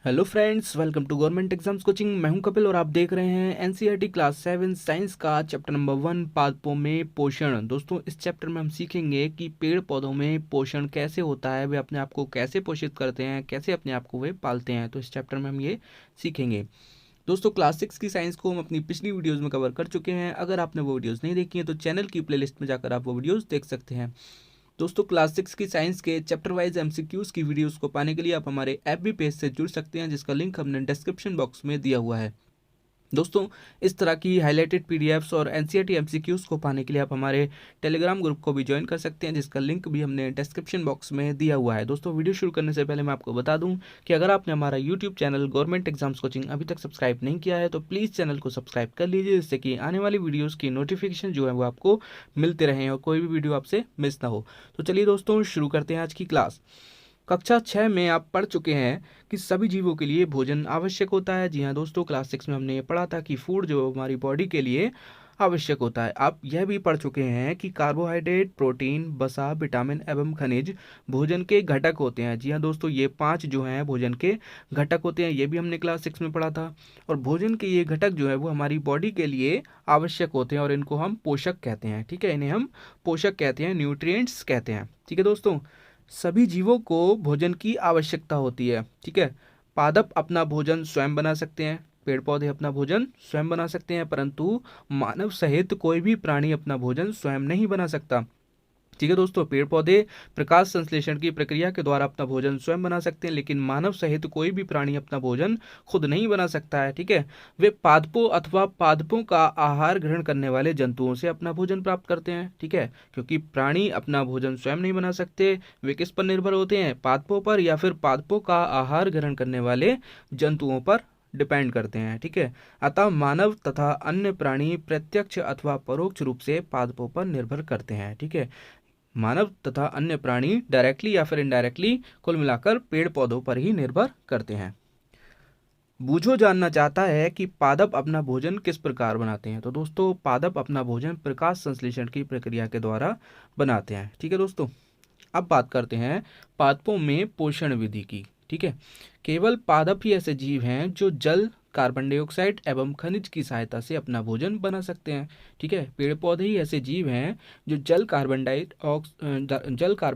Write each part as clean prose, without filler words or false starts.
Hello friends, welcome to government exams coaching. मैं हूं कपिल और आप देख रहे हैं एनसीईआरटी क्लास 7 साइंस का चैप्टर नंबर 1 पादपों में पोषण। दोस्तों, इस चैप्टर में हम सीखेंगे कि पेड़ पौधों में पोषण कैसे होता है, वे अपने आप को कैसे पोषित करते हैं, कैसे अपने आप को वे पालते हैं। तो इस चैप्टर में हम ये सीखेंगे। दोस्तों, क्लास 6 की साइंस को हम अपनी पिछली वीडियोज़ में कवर कर चुके हैं। अगर आपने वो वीडियोज़ नहीं देखी हैं तो चैनल की प्लेलिस्ट में जाकर आप वो वीडियोज़ देख सकते हैं। दोस्तों, क्लास 6 की साइंस के चैप्टर वाइज एमसीक्यूज की वीडियोस को पाने के लिए आप हमारे एफबी पेज से जुड़ सकते हैं, जिसका लिंक हमने डिस्क्रिप्शन बॉक्स में दिया हुआ है। दोस्तों, इस तरह की हाईलाइटेड पीडीएफ्स और एनसीईआरटी एमसीक्यूज को पाने के लिए आप हमारे टेलीग्राम ग्रुप को भी ज्वाइन कर सकते हैं, जिसका लिंक भी हमने डिस्क्रिप्शन बॉक्स में दिया हुआ है। दोस्तों, वीडियो शुरू करने से पहले मैं आपको बता दूं कि अगर आपने हमारा YouTube channel government exams coaching अभी तक सब्सक्राइब नहीं किया है तो प्लीज़ चैनल को सब्सक्राइब कर लीजिए, जिससे कि आने वाली वीडियोज़ की नोटिफिकेशन जो है वो आपको मिलते रहें और कोई भी वीडियो आपसे मिस ना हो। तो चलिए दोस्तों, शुरू करते हैं आज की क्लास। कक्षा 6 में आप पढ़ चुके हैं कि सभी जीवों के लिए भोजन आवश्यक होता है। जी हाँ दोस्तों, क्लास 6 में हमने ये पढ़ा था कि फूड जो हमारी बॉडी के लिए आवश्यक होता है। आप यह भी पढ़ चुके हैं कि कार्बोहाइड्रेट, प्रोटीन, वसा, विटामिन एवं खनिज भोजन के घटक होते हैं। जी हाँ दोस्तों, ये 5 जो हैं भोजन के घटक होते हैं। ये भी हमने क्लास 6 में पढ़ा था। और भोजन के ये घटक जो है वो हमारी बॉडी के लिए आवश्यक होते हैं और इनको हम पोषक कहते हैं। ठीक है, इन्हें हम पोषक कहते हैं, न्यूट्रिएंट्स कहते हैं। ठीक है दोस्तों, सभी जीवों को भोजन की आवश्यकता होती है। ठीक है, पादप अपना भोजन स्वयं बना सकते हैं, पेड़ पौधे अपना भोजन स्वयं बना सकते हैं, परंतु मानव सहित कोई भी प्राणी अपना भोजन स्वयं नहीं बना सकता। ठीक है दोस्तों, पेड़ पौधे प्रकाश संश्लेषण की प्रक्रिया के द्वारा अपना भोजन स्वयं बना सकते हैं, लेकिन मानव सहित कोई भी प्राणी अपना भोजन खुद नहीं बना सकता है। ठीक है, वे पादपों अथवा पादपों का आहार ग्रहण करने वाले जंतुओं से अपना भोजन प्राप्त करते हैं। ठीक है, क्योंकि प्राणी अपना भोजन स्वयं नहीं बना सकते, वे किस पर निर्भर होते हैं? पादपों पर या फिर पादपों का आहार ग्रहण करने वाले जंतुओं पर डिपेंड करते हैं। ठीक है, अतः मानव तथा अन्य प्राणी प्रत्यक्ष अथवा परोक्ष रूप से पादपों पर निर्भर करते हैं। ठीक है, मानव तथा अन्य प्राणी डायरेक्टली या फिर इनडायरेक्टली कुल मिलाकर पेड़ पौधों पर ही निर्भर करते हैं। बूझो जानना चाहता है कि पादप अपना भोजन किस प्रकार बनाते हैं। तो दोस्तों, पादप अपना भोजन प्रकाश संश्लेषण की प्रक्रिया के द्वारा बनाते हैं। ठीक है दोस्तों, अब बात करते हैं पादपों में पोषण विधि की। ठीक है, केवल पादप ही ऐसे जीव हैं जो जल, कार्बन डाइऑक्साइड एवं खनिज की सहायता से अपना भोजन बना सकते हैं। ठीक है, पेड़ पौधे ही ऐसे जीव हैं जो जल, कार्बन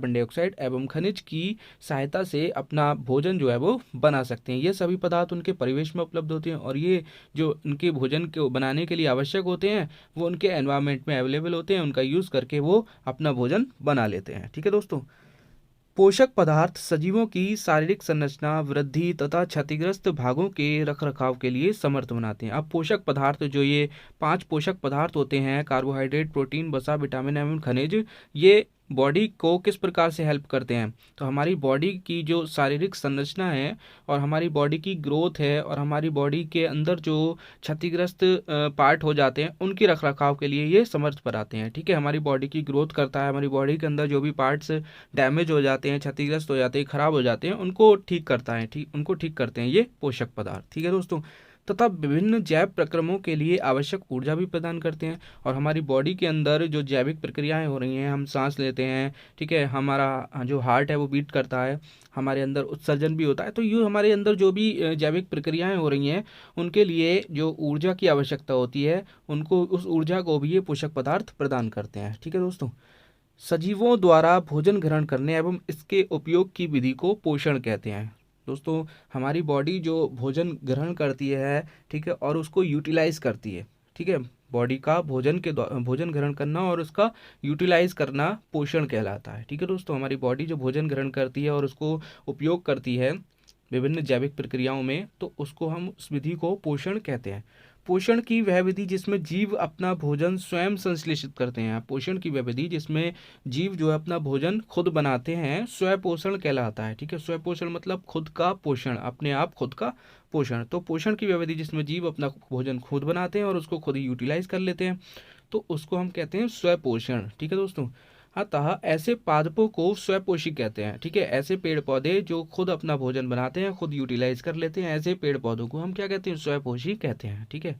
डाइऑक्साइड एवं खनिज की सहायता से अपना भोजन जो है वो बना सकते हैं। ये सभी पदार्थ उनके परिवेश में उपलब्ध होते हैं और ये जो उनके भोजन को बनाने के लिए आवश्यक होते हैं वो उनके एनवायरनमेंट में अवेलेबल होते हैं। उनका यूज़ करके वो अपना भोजन बना लेते हैं। ठीक है दोस्तों, पोषक पदार्थ सजीवों की शारीरिक संरचना, वृद्धि तथा क्षतिग्रस्त भागों के रखरखाव के लिए समर्थ बनाते हैं। अब पोषक पदार्थ जो ये 5 पोषक पदार्थ होते हैं, कार्बोहाइड्रेट, प्रोटीन, वसा, विटामिन एवं खनिज, ये बॉडी को किस प्रकार से हेल्प करते हैं? तो हमारी बॉडी की जो शारीरिक संरचना है और हमारी बॉडी की ग्रोथ है और हमारी बॉडी के अंदर जो क्षतिग्रस्त पार्ट हो जाते हैं उनकी रखरखाव के लिए ये समर्थ बनाते हैं। ठीक है, हमारी बॉडी की ग्रोथ करता है, हमारी बॉडी के अंदर जो भी पार्ट्स डैमेज हो जाते हैं, क्षतिग्रस्त हो जाते हैं, खराब हो जाते हैं, उनको ठीक करता है। उनको ठीक करते हैं ये पोषक पदार्थ। ठीक है दोस्तों, तथा विभिन्न जैव प्रक्रमों के लिए आवश्यक ऊर्जा भी प्रदान करते हैं। और हमारी बॉडी के अंदर जो जैविक प्रक्रियाएं हो रही हैं, हम सांस लेते हैं, ठीक है, हमारा जो हार्ट है वो बीट करता है, हमारे अंदर उत्सर्जन भी होता है, तो ये हमारे अंदर जो भी जैविक प्रक्रियाएं हो रही हैं उनके लिए जो ऊर्जा की आवश्यकता होती है, उनको उस ऊर्जा को भी ये पोषक पदार्थ प्रदान करते हैं। ठीक है दोस्तों, सजीवों द्वारा भोजन ग्रहण करने एवं इसके उपयोग की विधि को पोषण कहते हैं। दोस्तों, हमारी बॉडी जो भोजन ग्रहण करती है, ठीक है, और उसको यूटिलाइज करती है। ठीक है, बॉडी का भोजन ग्रहण करना और उसका यूटिलाइज करना पोषण कहलाता है। ठीक है दोस्तों, हमारी बॉडी जो भोजन ग्रहण करती है और उसको उपयोग करती है विभिन्न जैविक प्रक्रियाओं में, तो उसको हम उस विधि को पोषण कहते हैं। पोषण की वह विधि जिसमें जीव अपना भोजन स्वयं संश्लेषित करते हैं। पोषण की वह विधि जिसमें जीव जो है अपना भोजन खुद बनाते हैं, स्वपोषण कहलाता है। ठीक है, स्वपोषण मतलब खुद का पोषण, अपने आप खुद का पोषण। तो पोषण की वह विधि जिसमें जीव अपना भोजन खुद बनाते हैं और उसको खुद ही यूटिलाइज कर लेते हैं, तो उसको हम कहते हैं स्वपोषण। ठीक है दोस्तों, अतः ऐसे पादपों को स्वपोषी कहते हैं। ठीक है, ऐसे पेड़ पौधे जो खुद अपना भोजन बनाते हैं, खुद यूटिलाइज कर लेते हैं, ऐसे पेड़ पौधों को हम क्या कहते हैं? स्वपोषी कहते हैं। ठीक है,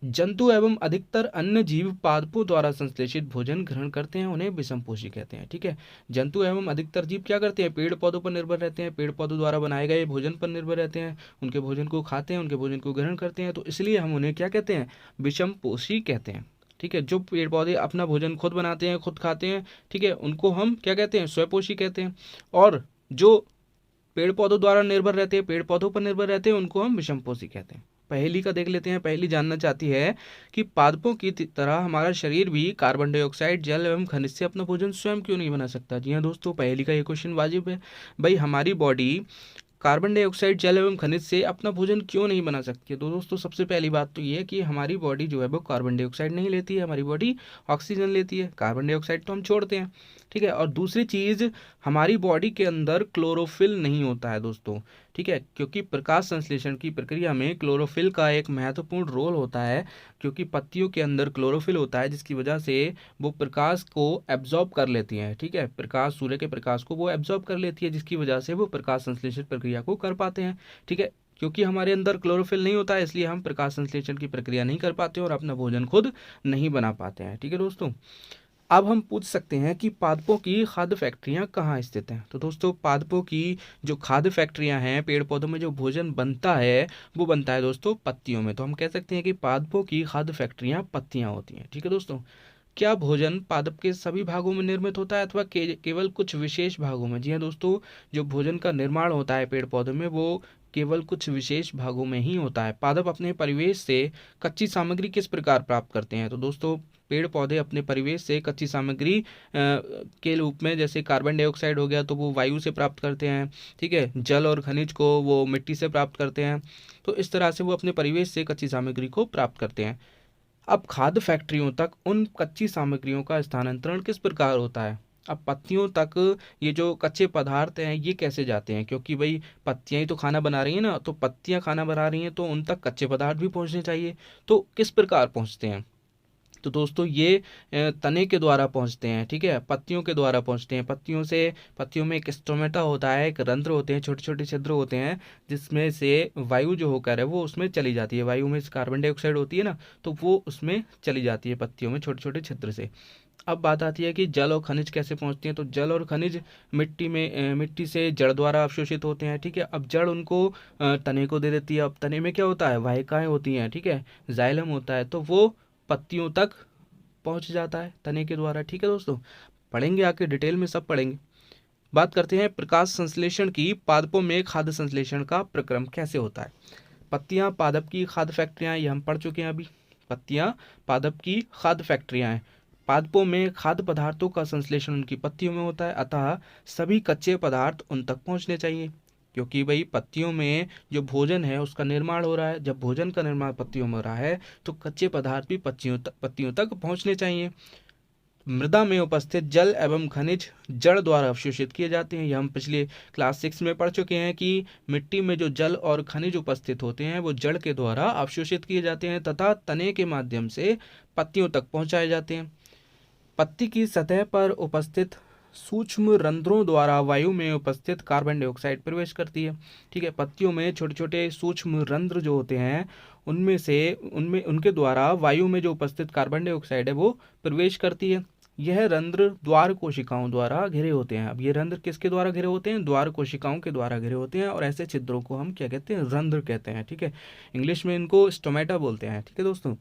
जंतु एवं अधिकतर अन्य जीव पादपों द्वारा संश्लेषित भोजन ग्रहण करते हैं, उन्हें विषमपोषी कहते हैं। ठीक है, जंतु एवं अधिकतर जीव क्या करते हैं, पेड़ पौधों पर निर्भर रहते हैं, पेड़ पौधों द्वारा बनाए गए भोजन पर निर्भर रहते हैं, उनके भोजन को खाते हैं, उनके भोजन को ग्रहण करते हैं, तो इसलिए हम उन्हें क्या कहते हैं, विषमपोषी कहते हैं। ठीक है, जो पेड़ पौधे अपना भोजन खुद बनाते हैं, खुद खाते हैं, ठीक है, उनको हम क्या कहते हैं, स्वपोषी कहते हैं। और जो पेड़ पौधों द्वारा निर्भर रहते हैं, पेड़ पौधों पर निर्भर रहते हैं, उनको हम विषमपोषी कहते हैं। पहेली का देख लेते हैं। पहेली जानना चाहती है कि पादपों की तरह हमारा शरीर भी कार्बन डाइऑक्साइड, जल एवं खनिज से अपना भोजन स्वयं क्यों नहीं बना सकता। जी हाँ दोस्तों, पहेली का ये क्वेश्चन वाजिब है। भाई हमारी बॉडी कार्बन डाइऑक्साइड, जल एवं खनिज से अपना भोजन क्यों नहीं बना सकती है। तो दोस्तों सबसे पहली बात तो ये है कि हमारी बॉडी जो है वो कार्बन डाइऑक्साइड नहीं लेती है, हमारी बॉडी ऑक्सीजन लेती है, कार्बन डाइऑक्साइड तो हम छोड़ते हैं। ठीक है, और दूसरी चीज़, हमारी बॉडी के अंदर क्लोरोफिल नहीं होता है दोस्तों। ठीक है, क्योंकि प्रकाश संश्लेषण की प्रक्रिया में क्लोरोफिल का एक महत्वपूर्ण रोल होता है, क्योंकि पत्तियों के अंदर क्लोरोफिल होता है, जिसकी वजह से वो प्रकाश को एब्जॉर्ब कर लेती हैं। ठीक है, प्रकाश, सूर्य के प्रकाश को वो एब्जॉर्ब कर लेती है, जिसकी वजह से वो प्रकाश संश्लेषण प्रक्रिया को कर पाते हैं। ठीक है, क्योंकि हमारे अंदर क्लोरोफिल नहीं होता है, इसलिए हम प्रकाश संश्लेषण की प्रक्रिया नहीं कर पाते और अपना भोजन खुद नहीं बना पाते हैं। ठीक है दोस्तों, अब हम पूछ सकते हैं कि पादपों की खाद्य फैक्ट्रियां कहाँ स्थित हैं। तो दोस्तों पादपों की जो खाद्य फैक्ट्रियां हैं, पेड़ पौधों में जो भोजन बनता है वो बनता है दोस्तों पत्तियों में। तो हम कह सकते हैं कि पादपों की खाद्य फैक्ट्रियां पत्तियां होती हैं। ठीक है दोस्तों, क्या भोजन पादप के सभी भागों में निर्मित होता है अथवा केवल कुछ विशेष भागों में। जी हाँ दोस्तों, जो भोजन का निर्माण होता है पेड़ पौधों में वो केवल कुछ विशेष भागों में ही होता है। पादप अपने परिवेश से कच्ची सामग्री किस प्रकार प्राप्त करते हैं। तो दोस्तों पेड़ पौधे अपने परिवेश से कच्ची सामग्री के रूप में, जैसे कार्बन डाइऑक्साइड हो गया तो वो वायु से प्राप्त करते हैं। ठीक है, जल और खनिज को वो मिट्टी से प्राप्त करते हैं। तो इस तरह से वो अपने परिवेश से कच्ची सामग्री को प्राप्त करते हैं। अब खाद्य फैक्ट्रियों तक उन कच्ची सामग्रियों का स्थानांतरण किस प्रकार होता है। अब पत्तियों तक ये जो कच्चे पदार्थ हैं ये कैसे जाते हैं, क्योंकि भाई पत्तियां ही तो खाना बना रही हैं ना, तो पत्तियां खाना बना रही हैं तो उन तक कच्चे पदार्थ भी पहुंचने चाहिए। तो किस प्रकार पहुंचते हैं। तो दोस्तों ये तने के द्वारा पहुंचते हैं। ठीक है, पत्तियों के द्वारा पहुंचते हैं। पत्तियों में एक स्टोमेटा होता है, एक रंध्र होते हैं, छोटे छोटे छिद्र होते हैं, जिसमें से वायु जो होकर है वो उसमें चली जाती है। वायु में कार्बन डाइऑक्साइड होती है ना, तो वो उसमें चली जाती है पत्तियों में छोटे छोटे छिद्र से। अब बात आती है कि जल और खनिज कैसे पहुंचती हैं। तो जल और खनिज मिट्टी से जड़ द्वारा अवशोषित होते हैं। ठीक है, अब जड़ उनको तने को दे देती है। अब तने में क्या होता है, वाहिकाएं होती हैं। ठीक है, जाइलम होता है, तो वो पत्तियों तक पहुंच जाता है तने के द्वारा। ठीक है दोस्तों, पढ़ेंगे आके डिटेल में सब पढ़ेंगे। बात करते हैं प्रकाश संश्लेषण की। पादपों में खाद्य संश्लेषण का प्रक्रम कैसे होता है। पत्तियां पादप की खाद्य फैक्ट्रियां, ये हम पढ़ चुके हैं अभी। पत्तियां पादप की खाद्य फैक्ट्रियां हैं। पादपों में खाद्य पदार्थों का संश्लेषण उनकी पत्तियों में होता है, अतः सभी कच्चे पदार्थ उन तक पहुंचने चाहिए। क्योंकि भाई पत्तियों में जो भोजन है उसका निर्माण हो रहा है, जब भोजन का निर्माण पत्तियों में हो रहा है तो कच्चे पदार्थ भी पत्तियों तक पहुंचने चाहिए। मृदा में उपस्थित जल एवं खनिज जड़ द्वारा अवशोषित किए जाते हैं। यह हम पिछले क्लास 6 में पढ़ चुके हैं कि मिट्टी में जो जल और खनिज उपस्थित होते हैं वो जड़ के द्वारा अवशोषित किए जाते हैं तथा तने के माध्यम से पत्तियों तक पहुंचाए जाते हैं। पत्ती की सतह पर उपस्थित सूक्ष्म रंध्रों द्वारा वायु में उपस्थित कार्बन डाइऑक्साइड प्रवेश करती है। ठीक है, पत्तियों में छोटे छोटे सूक्ष्म रंध्र जो होते हैं उनमें उनके द्वारा वायु में जो उपस्थित कार्बन डाइऑक्साइड है वो प्रवेश करती है। यह रंध्र द्वार कोशिकाओं द्वारा घिरे होते हैं। अब ये रंध्र किसके द्वारा घिरे होते हैं, द्वार कोशिकाओं के द्वारा घिरे होते हैं, और ऐसे छिद्रों को हम क्या कहते हैं, रंध्र कहते हैं। ठीक है, इंग्लिश में इनको स्टोमेटा बोलते हैं। ठीक है दोस्तों,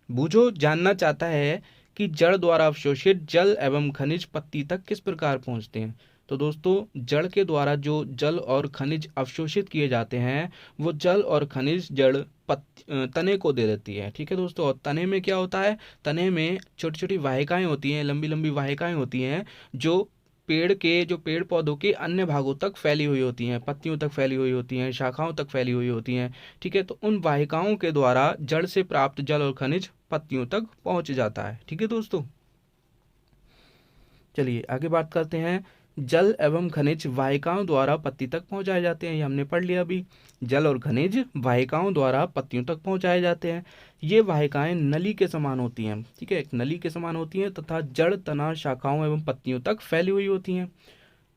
बूझो जानना चाहता है कि जड़ द्वारा अवशोषित जल एवं खनिज पत्ती तक किस प्रकार पहुंचते हैं। तो दोस्तों जड़ के द्वारा जो जल और खनिज अवशोषित किए जाते हैं वो जल और खनिज जड़ तने को दे देती है। ठीक है दोस्तों, और तने में क्या होता है, तने में छोटी छोटी वाहिकाएं होती हैं, लंबी लंबी वाहिकाएं होती हैं जो पेड़ पौधों के अन्य भागों तक फैली हुई होती हैं, पत्तियों तक फैली हुई होती हैं, शाखाओं तक फैली हुई होती हैं। ठीक है, तो उन वाहिकाओं के द्वारा जड़ से प्राप्त जल और खनिज पत्तियों तक पहुंच जाता है। ठीक है दोस्तों, चलिए आगे बात करते हैं। जल एवं खनिज वाहिकाओं द्वारा पत्ती तक पहुंचाए जाते हैं, ये हमने पढ़ लिया अभी। जल और खनिज वाहिकाओं द्वारा पत्तियों तक पहुंचाए जाते हैं। ये वाहिकाएं नली के समान होती हैं। ठीक है, एक नली के समान होती हैं तथा जड़, तना, शाखाओं एवं पत्तियों तक फैली हुई होती हैं।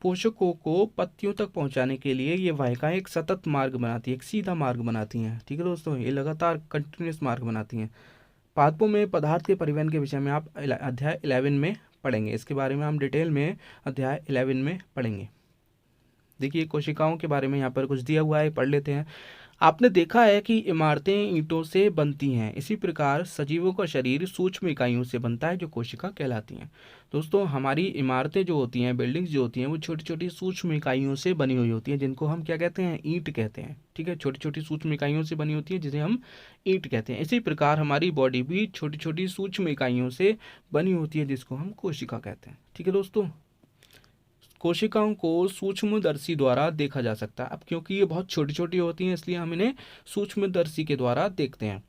पोषकों को पत्तियों तक पहुंचाने के लिए ये वाहिकाएं एक सतत मार्ग बनाती है, एक सीधा मार्ग बनाती हैं। ठीक है दोस्तों, ये लगातार कंटिन्यूस मार्ग बनाती हैं। पादपों में पदार्थ के परिवहन के विषय में आप अध्याय 11 में पढ़ेंगे। इसके बारे में हम डिटेल में अध्याय 11 में पढ़ेंगे। देखिए कोशिकाओं के बारे में यहाँ पर कुछ दिया हुआ है, पढ़ लेते हैं। आपने देखा है कि इमारतें ईंटों से बनती हैं, इसी प्रकार सजीवों का शरीर सूक्ष्म इकाइयों से बनता है जो कोशिका कहलाती हैं। दोस्तों हमारी इमारतें जो होती हैं, बिल्डिंग्स जो होती हैं, वो छोटी छोटी सूक्ष्म इकाइयों से बनी हुई होती हैं, जिनको हम क्या कहते हैं, ईंट कहते हैं। ठीक है, छोटी छोटी सूक्ष्म इकाइयों से बनी होती है जिसे हम ईंट कहते हैं। इसी प्रकार हमारी बॉडी भी छोटी छोटी सूक्ष्म इकाइयों से बनी होती है जिसको हम कोशिका कहते हैं। ठीक है दोस्तों, कोशिकाओं को सूक्ष्मदर्शी द्वारा देखा जा सकता है। अब क्योंकि ये बहुत छोटी छोटी होती हैं इसलिए हम इन्हें सूक्ष्मदर्शी के द्वारा देखते हैं।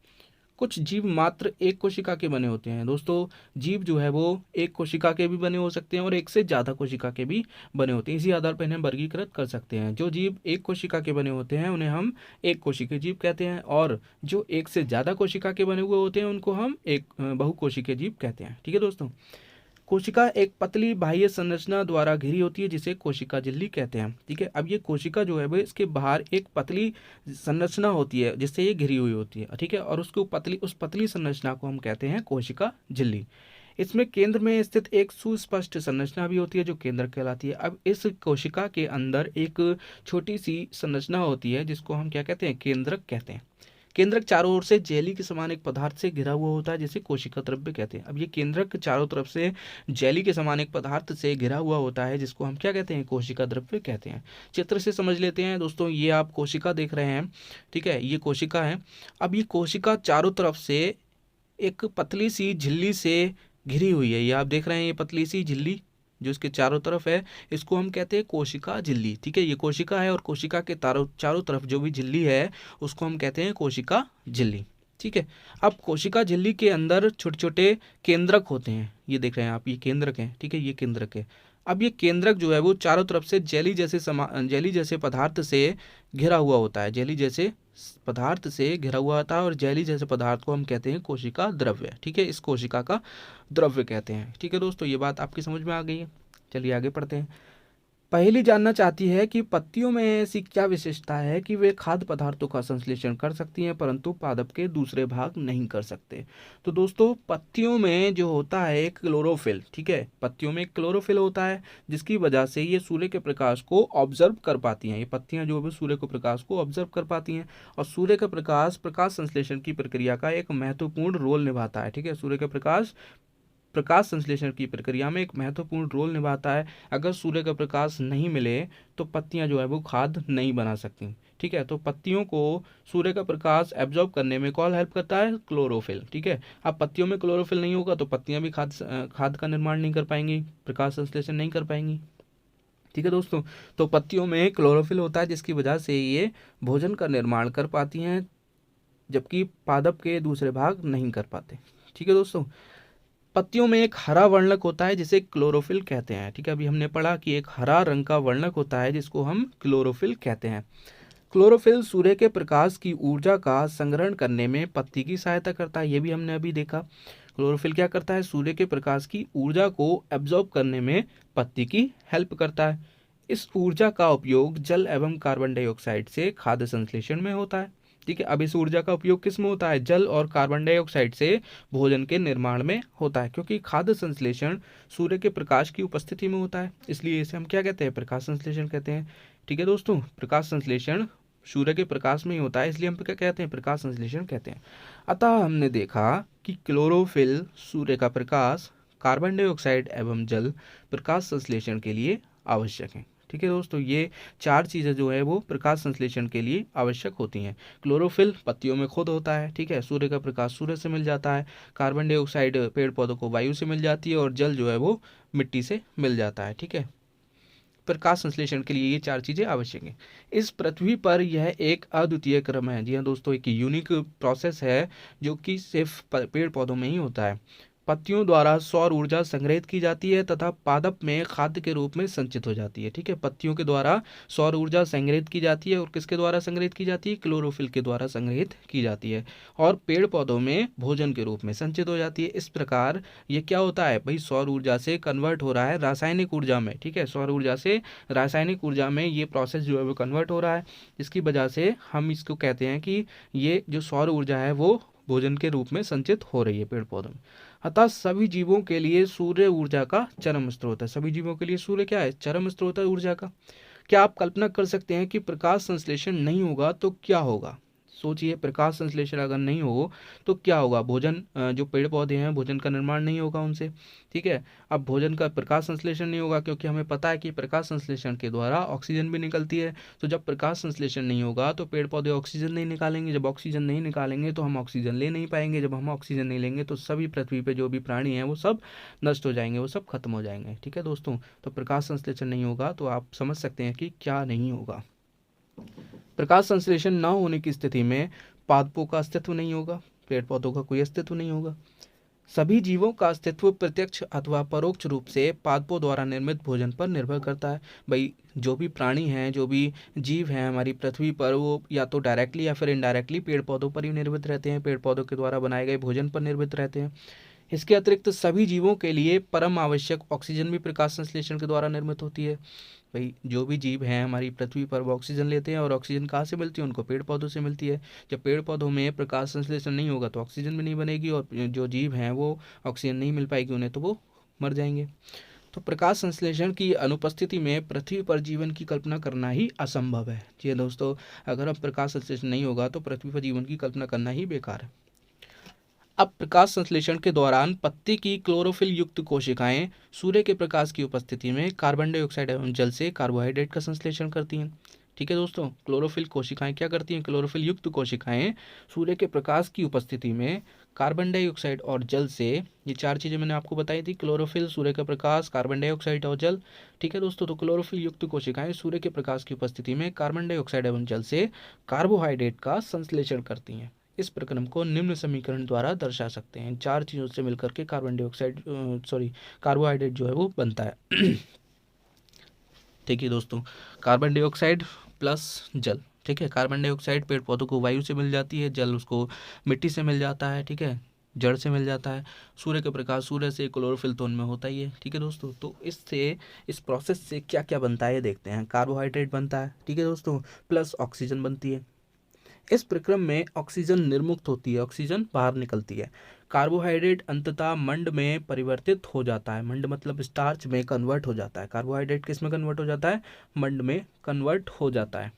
कुछ जीव मात्र एक कोशिका के बने होते हैं। दोस्तों जीव जो है वो एक कोशिका के भी बने हो सकते हैं और एक से ज़्यादा कोशिका के भी बने होते हैं। इसी आधार पर इन्हें वर्गीकृत कर सकते हैं। जो जीव एक कोशिका के बने होते हैं उन्हें हम एक कोशिकीय जीव कहते हैं, और जो एक से ज़्यादा कोशिका के बने हुए होते हैं उनको हम एक बहुकोशिकीय जीव कहते हैं। ठीक है दोस्तों, कोशिका एक पतली बाह्य संरचना द्वारा घिरी होती है जिसे कोशिका झिल्ली कहते हैं। ठीक है, अब ये कोशिका जो है वो इसके बाहर एक पतली संरचना होती है जिससे ये घिरी हुई होती है। ठीक है, और उस पतली संरचना को हम कहते हैं कोशिका झिल्ली। इसमें केंद्र में स्थित एक सुस्पष्ट संरचना भी होती है जो केंद्रक कहलाती है। अब इस कोशिका के अंदर एक छोटी सी संरचना होती है जिसको हम क्या कहते हैं, केंद्रक कहते हैं। केंद्रक चारों ओर से जेली के समान एक पदार्थ से घिरा हुआ होता है जिसे कोशिका द्रव्य कहते हैं। अब ये केंद्रक चारों तरफ से जेली के समान एक पदार्थ से घिरा हुआ होता है जिसको हम क्या कहते हैं, कोशिका द्रव्य कहते हैं। चित्र से समझ लेते हैं दोस्तों, ये आप कोशिका देख रहे हैं। ठीक है, ये कोशिका है। अब ये कोशिका चारों तरफ से एक पतली सी झिल्ली से घिरी हुई है। ये आप देख रहे हैं, ये पतली सी झिल्ली जो इसके चारों तरफ है, इसको हम कहते हैं कोशिका झिल्ली। ठीक है, ये कोशिका है और कोशिका के चारों तरफ जो भी झिल्ली है उसको हम कहते हैं कोशिका झिल्ली। ठीक है, अब कोशिका झिल्ली के अंदर छोटे छोटे केंद्रक होते हैं। ये देख रहे हैं आप, ये केंद्रक है। ठीक है, ये केंद्रक है। अब ये केंद्रक जो है वो चारों तरफ से जेली जैसे पदार्थ से घिरा हुआ होता है। जेली जैसे पदार्थ से घिरा हुआ होता है और जेली जैसे पदार्थ को हम कहते हैं कोशिका द्रव्य। ठीक है, इस कोशिका का द्रव्य कहते हैं। ठीक है दोस्तों, ये बात आपकी समझ में आ गई है। चलिए आगे पढ़ते हैं। पहली जानना चाहती है कि पत्तियों में ऐसी क्या विशेषता है कि वे खाद्य पदार्थों का संश्लेषण कर सकती हैं परंतु पादप के दूसरे भाग नहीं कर सकते। तो दोस्तों पत्तियों में जो होता है क्लोरोफिल, ठीक है, पत्तियों में क्लोरोफिल होता है जिसकी वजह से ये सूर्य के प्रकाश को ऑब्जर्व कर पाती हैं। ये पत्तियां जो है सूर्य के प्रकाश को ऑब्जर्व कर पाती हैं और सूर्य का प्रकाश संश्लेषण की प्रक्रिया का एक महत्वपूर्ण रोल निभाता है। ठीक है, सूर्य का प्रकाश संश्लेषण की प्रक्रिया में एक महत्वपूर्ण रोल निभाता है। अगर सूर्य का प्रकाश नहीं मिले तो पत्तियां जो है वो खाद नहीं बना सकती। ठीक है, तो पत्तियों को सूर्य का प्रकाश एब्जॉर्ब करने में कौन हेल्प करता है, क्लोरोफिल। ठीक है, अब पत्तियों में क्लोरोफिल नहीं होगा तो पत्तियां भी खाद का निर्माण नहीं कर पाएंगी, प्रकाश संश्लेषण नहीं कर पाएंगी। ठीक है दोस्तों, तो पत्तियों में क्लोरोफिल होता है जिसकी वजह से ये भोजन का निर्माण कर पाती हैं जबकि पादप के दूसरे भाग नहीं कर पाते। ठीक है दोस्तों, पत्तियों में एक हरा वर्णक होता है जिसे क्लोरोफिल कहते हैं। ठीक है, अभी हमने पढ़ा कि एक हरा रंग का वर्णक होता है जिसको हम क्लोरोफिल कहते हैं। क्लोरोफिल सूर्य के प्रकाश की ऊर्जा का संग्रहण करने में पत्ती की सहायता करता है। ये भी हमने अभी देखा। क्लोरोफिल क्या करता है, सूर्य के प्रकाश की ऊर्जा को एब्जॉर्ब करने में पत्ती की हेल्प करता है। इस ऊर्जा का उपयोग जल एवं कार्बन डाइऑक्साइड से खाद्य संश्लेषण में होता है। ठीक है, अब इस ऊर्जा का उपयोग किस में होता है, जल और कार्बन डाइऑक्साइड से भोजन के निर्माण में होता है। क्योंकि खाद्य संश्लेषण सूर्य के प्रकाश की उपस्थिति में होता है इसलिए इसे हम क्या कहते हैं, प्रकाश संश्लेषण कहते हैं। ठीक है दोस्तों, प्रकाश संश्लेषण सूर्य के प्रकाश में ही होता है इसलिए हम क्या कहते हैं, प्रकाश संश्लेषण कहते हैं। अतः हमने देखा कि क्लोरोफिल सूर्य का प्रकाश, कार्बन डाइऑक्साइड एवं जल प्रकाश संश्लेषण के लिए आवश्यक है। ठीक है दोस्तों, ये चार चीज़ें जो है वो प्रकाश संश्लेषण के लिए आवश्यक होती हैं। क्लोरोफिल पत्तियों में खुद होता है। ठीक है, सूर्य का प्रकाश सूर्य से मिल जाता है, कार्बन डाइऑक्साइड पेड़ पौधों को वायु से मिल जाती है और जल जो है वो मिट्टी से मिल जाता है। ठीक है, प्रकाश संश्लेषण के लिए ये चार चीज़ें आवश्यक हैं। इस पृथ्वी पर यह एक अद्वितीय क्रम है। जी हाँ दोस्तों, एक यूनिक प्रोसेस है जो कि सिर्फ पेड़ पौधों में ही होता है। पत्तियों द्वारा सौर ऊर्जा संग्रहित की जाती है तथा पादप में खाद्य के रूप में संचित हो जाती है। ठीक है, पत्तियों के द्वारा सौर ऊर्जा संग्रहित की जाती है और किसके द्वारा संग्रहित की जाती है? क्लोरोफिल के द्वारा संग्रहित की जाती है और पेड़ पौधों में भोजन के रूप में संचित हो जाती है। इस प्रकार ये क्या होता है भाई, सौर ऊर्जा से कन्वर्ट हो रहा है रासायनिक ऊर्जा में। ठीक है, सौर ऊर्जा से रासायनिक ऊर्जा में ये प्रोसेस जो है वो कन्वर्ट हो रहा है। इसकी वजह से हम इसको कहते हैं कि ये जो सौर ऊर्जा है वो भोजन के रूप में संचित हो रही है पेड़ पौधों में। अतः सभी जीवों के लिए सूर्य ऊर्जा का चरम स्रोत है। सभी जीवों के लिए सूर्य क्या है? चरम स्रोत है ऊर्जा का। क्या आप कल्पना कर सकते हैं कि प्रकाश संश्लेषण नहीं होगा तो क्या होगा? सोचिए, प्रकाश संश्लेषण अगर नहीं हो तो क्या होगा? भोजन जो पेड़ पौधे हैं भोजन का निर्माण नहीं होगा उनसे। ठीक है, अब भोजन का प्रकाश संश्लेषण नहीं होगा क्योंकि हमें पता है कि प्रकाश संश्लेषण के द्वारा ऑक्सीजन भी निकलती है। तो जब प्रकाश संश्लेषण नहीं होगा तो पेड़ पौधे ऑक्सीजन नहीं निकालेंगे। जब ऑक्सीजन नहीं निकालेंगे तो हम ऑक्सीजन ले नहीं पाएंगे। जब हम ऑक्सीजन नहीं लेंगे तो सभी पृथ्वी पे जो भी प्राणी हैं वो सब नष्ट हो जाएंगे, वो सब खत्म हो जाएंगे। ठीक है दोस्तों, तो प्रकाश संश्लेषण नहीं होगा तो आप समझ सकते हैं कि क्या नहीं होगा। प्रकाश संश्लेषण न होने की स्थिति में पादपों का अस्तित्व नहीं होगा, पेड़ पौधों का कोई अस्तित्व नहीं होगा। सभी जीवों का अस्तित्व प्रत्यक्ष अथवा परोक्ष रूप से पादपों द्वारा निर्मित भोजन पर निर्भर करता है। भाई जो भी प्राणी हैं, जो भी जीव हैं हमारी पृथ्वी पर, वो या तो डायरेक्टली या फिर इनडायरेक्टली पेड़ पौधों पर ही निर्मित रहते हैं, पेड़ पौधों के द्वारा बनाए गए भोजन पर निर्मित रहते हैं। इसके अतिरिक्त सभी जीवों के लिए परम आवश्यक ऑक्सीजन भी प्रकाश संश्लेषण के द्वारा निर्मित होती है। भाई जो भी जीव हैं हमारी पृथ्वी पर वो ऑक्सीजन लेते हैं और ऑक्सीजन कहाँ से मिलती है? उनको पेड़ पौधों से मिलती है। जब पेड़ पौधों में प्रकाश संश्लेषण नहीं होगा तो ऑक्सीजन भी नहीं बनेगी और जो जीव हैं वो ऑक्सीजन नहीं मिल पाएगी उन्हें, तो वो मर जाएंगे। तो प्रकाश संश्लेषण की अनुपस्थिति में पृथ्वी पर जीवन की कल्पना करना ही असंभव है। जी दोस्तों, अगर अब प्रकाश संश्लेषण नहीं होगा तो पृथ्वी पर जीवन की कल्पना करना ही बेकार है। अब प्रकाश संश्लेषण के दौरान पत्ती की क्लोरोफिल युक्त कोशिकाएं सूर्य के प्रकाश की उपस्थिति में कार्बन डाइऑक्साइड एवं जल से कार्बोहाइड्रेट का संश्लेषण करती हैं। ठीक है दोस्तों, क्लोरोफिल कोशिकाएं क्या करती हैं? क्लोरोफिल युक्त कोशिकाएं सूर्य के प्रकाश की उपस्थिति में कार्बन डाइऑक्साइड और जल से, ये चार चीज़ें मैंने आपको बताई थी, क्लोरोफिल, सूर्य का प्रकाश, कार्बन डाइऑक्साइड और जल। ठीक है दोस्तों, तो क्लोरोफिल युक्त कोशिकाएं सूर्य के प्रकाश की उपस्थिति में कार्बन डाइऑक्साइड एवं जल से कार्बोहाइड्रेट का संश्लेषण करती हैं। इस प्रक्रम को निम्न समीकरण द्वारा दर्शा सकते हैं। चार चीज़ों से मिलकर के कार्बन डाइऑक्साइड कार्बोहाइड्रेट जो है वो बनता है। ठीक है दोस्तों, कार्बन डाइऑक्साइड प्लस जल। ठीक है, कार्बन डाइऑक्साइड पेड़ पौधों को वायु से मिल जाती है, जल उसको मिट्टी से मिल जाता है। ठीक है, जड़ से मिल जाता है। सूर्य का प्रकाश, सूर्य से क्लोरोफिल तो उनमें होता ही है। ठीक है दोस्तों, तो इससे, इस प्रोसेस से क्या क्या बनता है देखते हैं। कार्बोहाइड्रेट बनता है, ठीक है दोस्तों, प्लस ऑक्सीजन बनती है। इस प्रक्रम में ऑक्सीजन निर्मुक्त होती है, ऑक्सीजन बाहर निकलती है। कार्बोहाइड्रेट अंततः मंड में परिवर्तित हो जाता है। मंड मतलब स्टार्च में कन्वर्ट हो जाता है। कार्बोहाइड्रेट किस में कन्वर्ट हो जाता है? मंड में कन्वर्ट हो जाता है।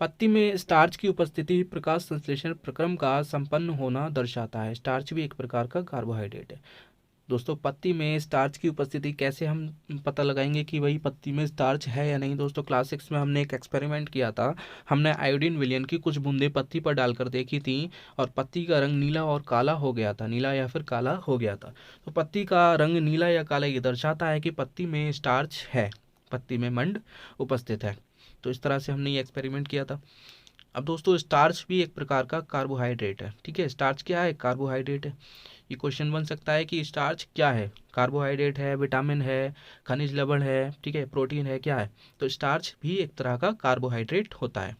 पत्ती में स्टार्च की उपस्थिति प्रकाश संश्लेषण प्रक्रम का संपन्न होना दर्शाता है। स्टार्च भी एक प्रकार का कार्बोहाइड्रेट है। दोस्तों, पत्ती में स्टार्च की उपस्थिति कैसे हम पता लगाएंगे कि भाई पत्ती में स्टार्च है या नहीं? दोस्तों, क्लास 6 में हमने एक एक्सपेरिमेंट किया था। हमने आयोडीन विलयन की कुछ बूंदें पत्ती पर डालकर देखी थी और पत्ती का रंग नीला और काला हो गया था, नीला या फिर काला हो गया था। तो पत्ती का रंग नीला या काला ये दर्शाता है कि पत्ती में स्टार्च है, पत्ती में मंड उपस्थित है। तो इस तरह से हमने ये एक्सपेरिमेंट किया था। अब दोस्तों, स्टार्च भी एक प्रकार का कार्बोहाइड्रेट है। ठीक है, स्टार्च क्या है? कार्बोहाइड्रेट है। ये क्वेश्चन बन सकता है कि स्टार्च क्या है? कार्बोहाइड्रेट है, विटामिन है, खनिज लवण है, ठीक है, प्रोटीन है, क्या है? तो स्टार्च भी एक तरह का कार्बोहाइड्रेट होता है।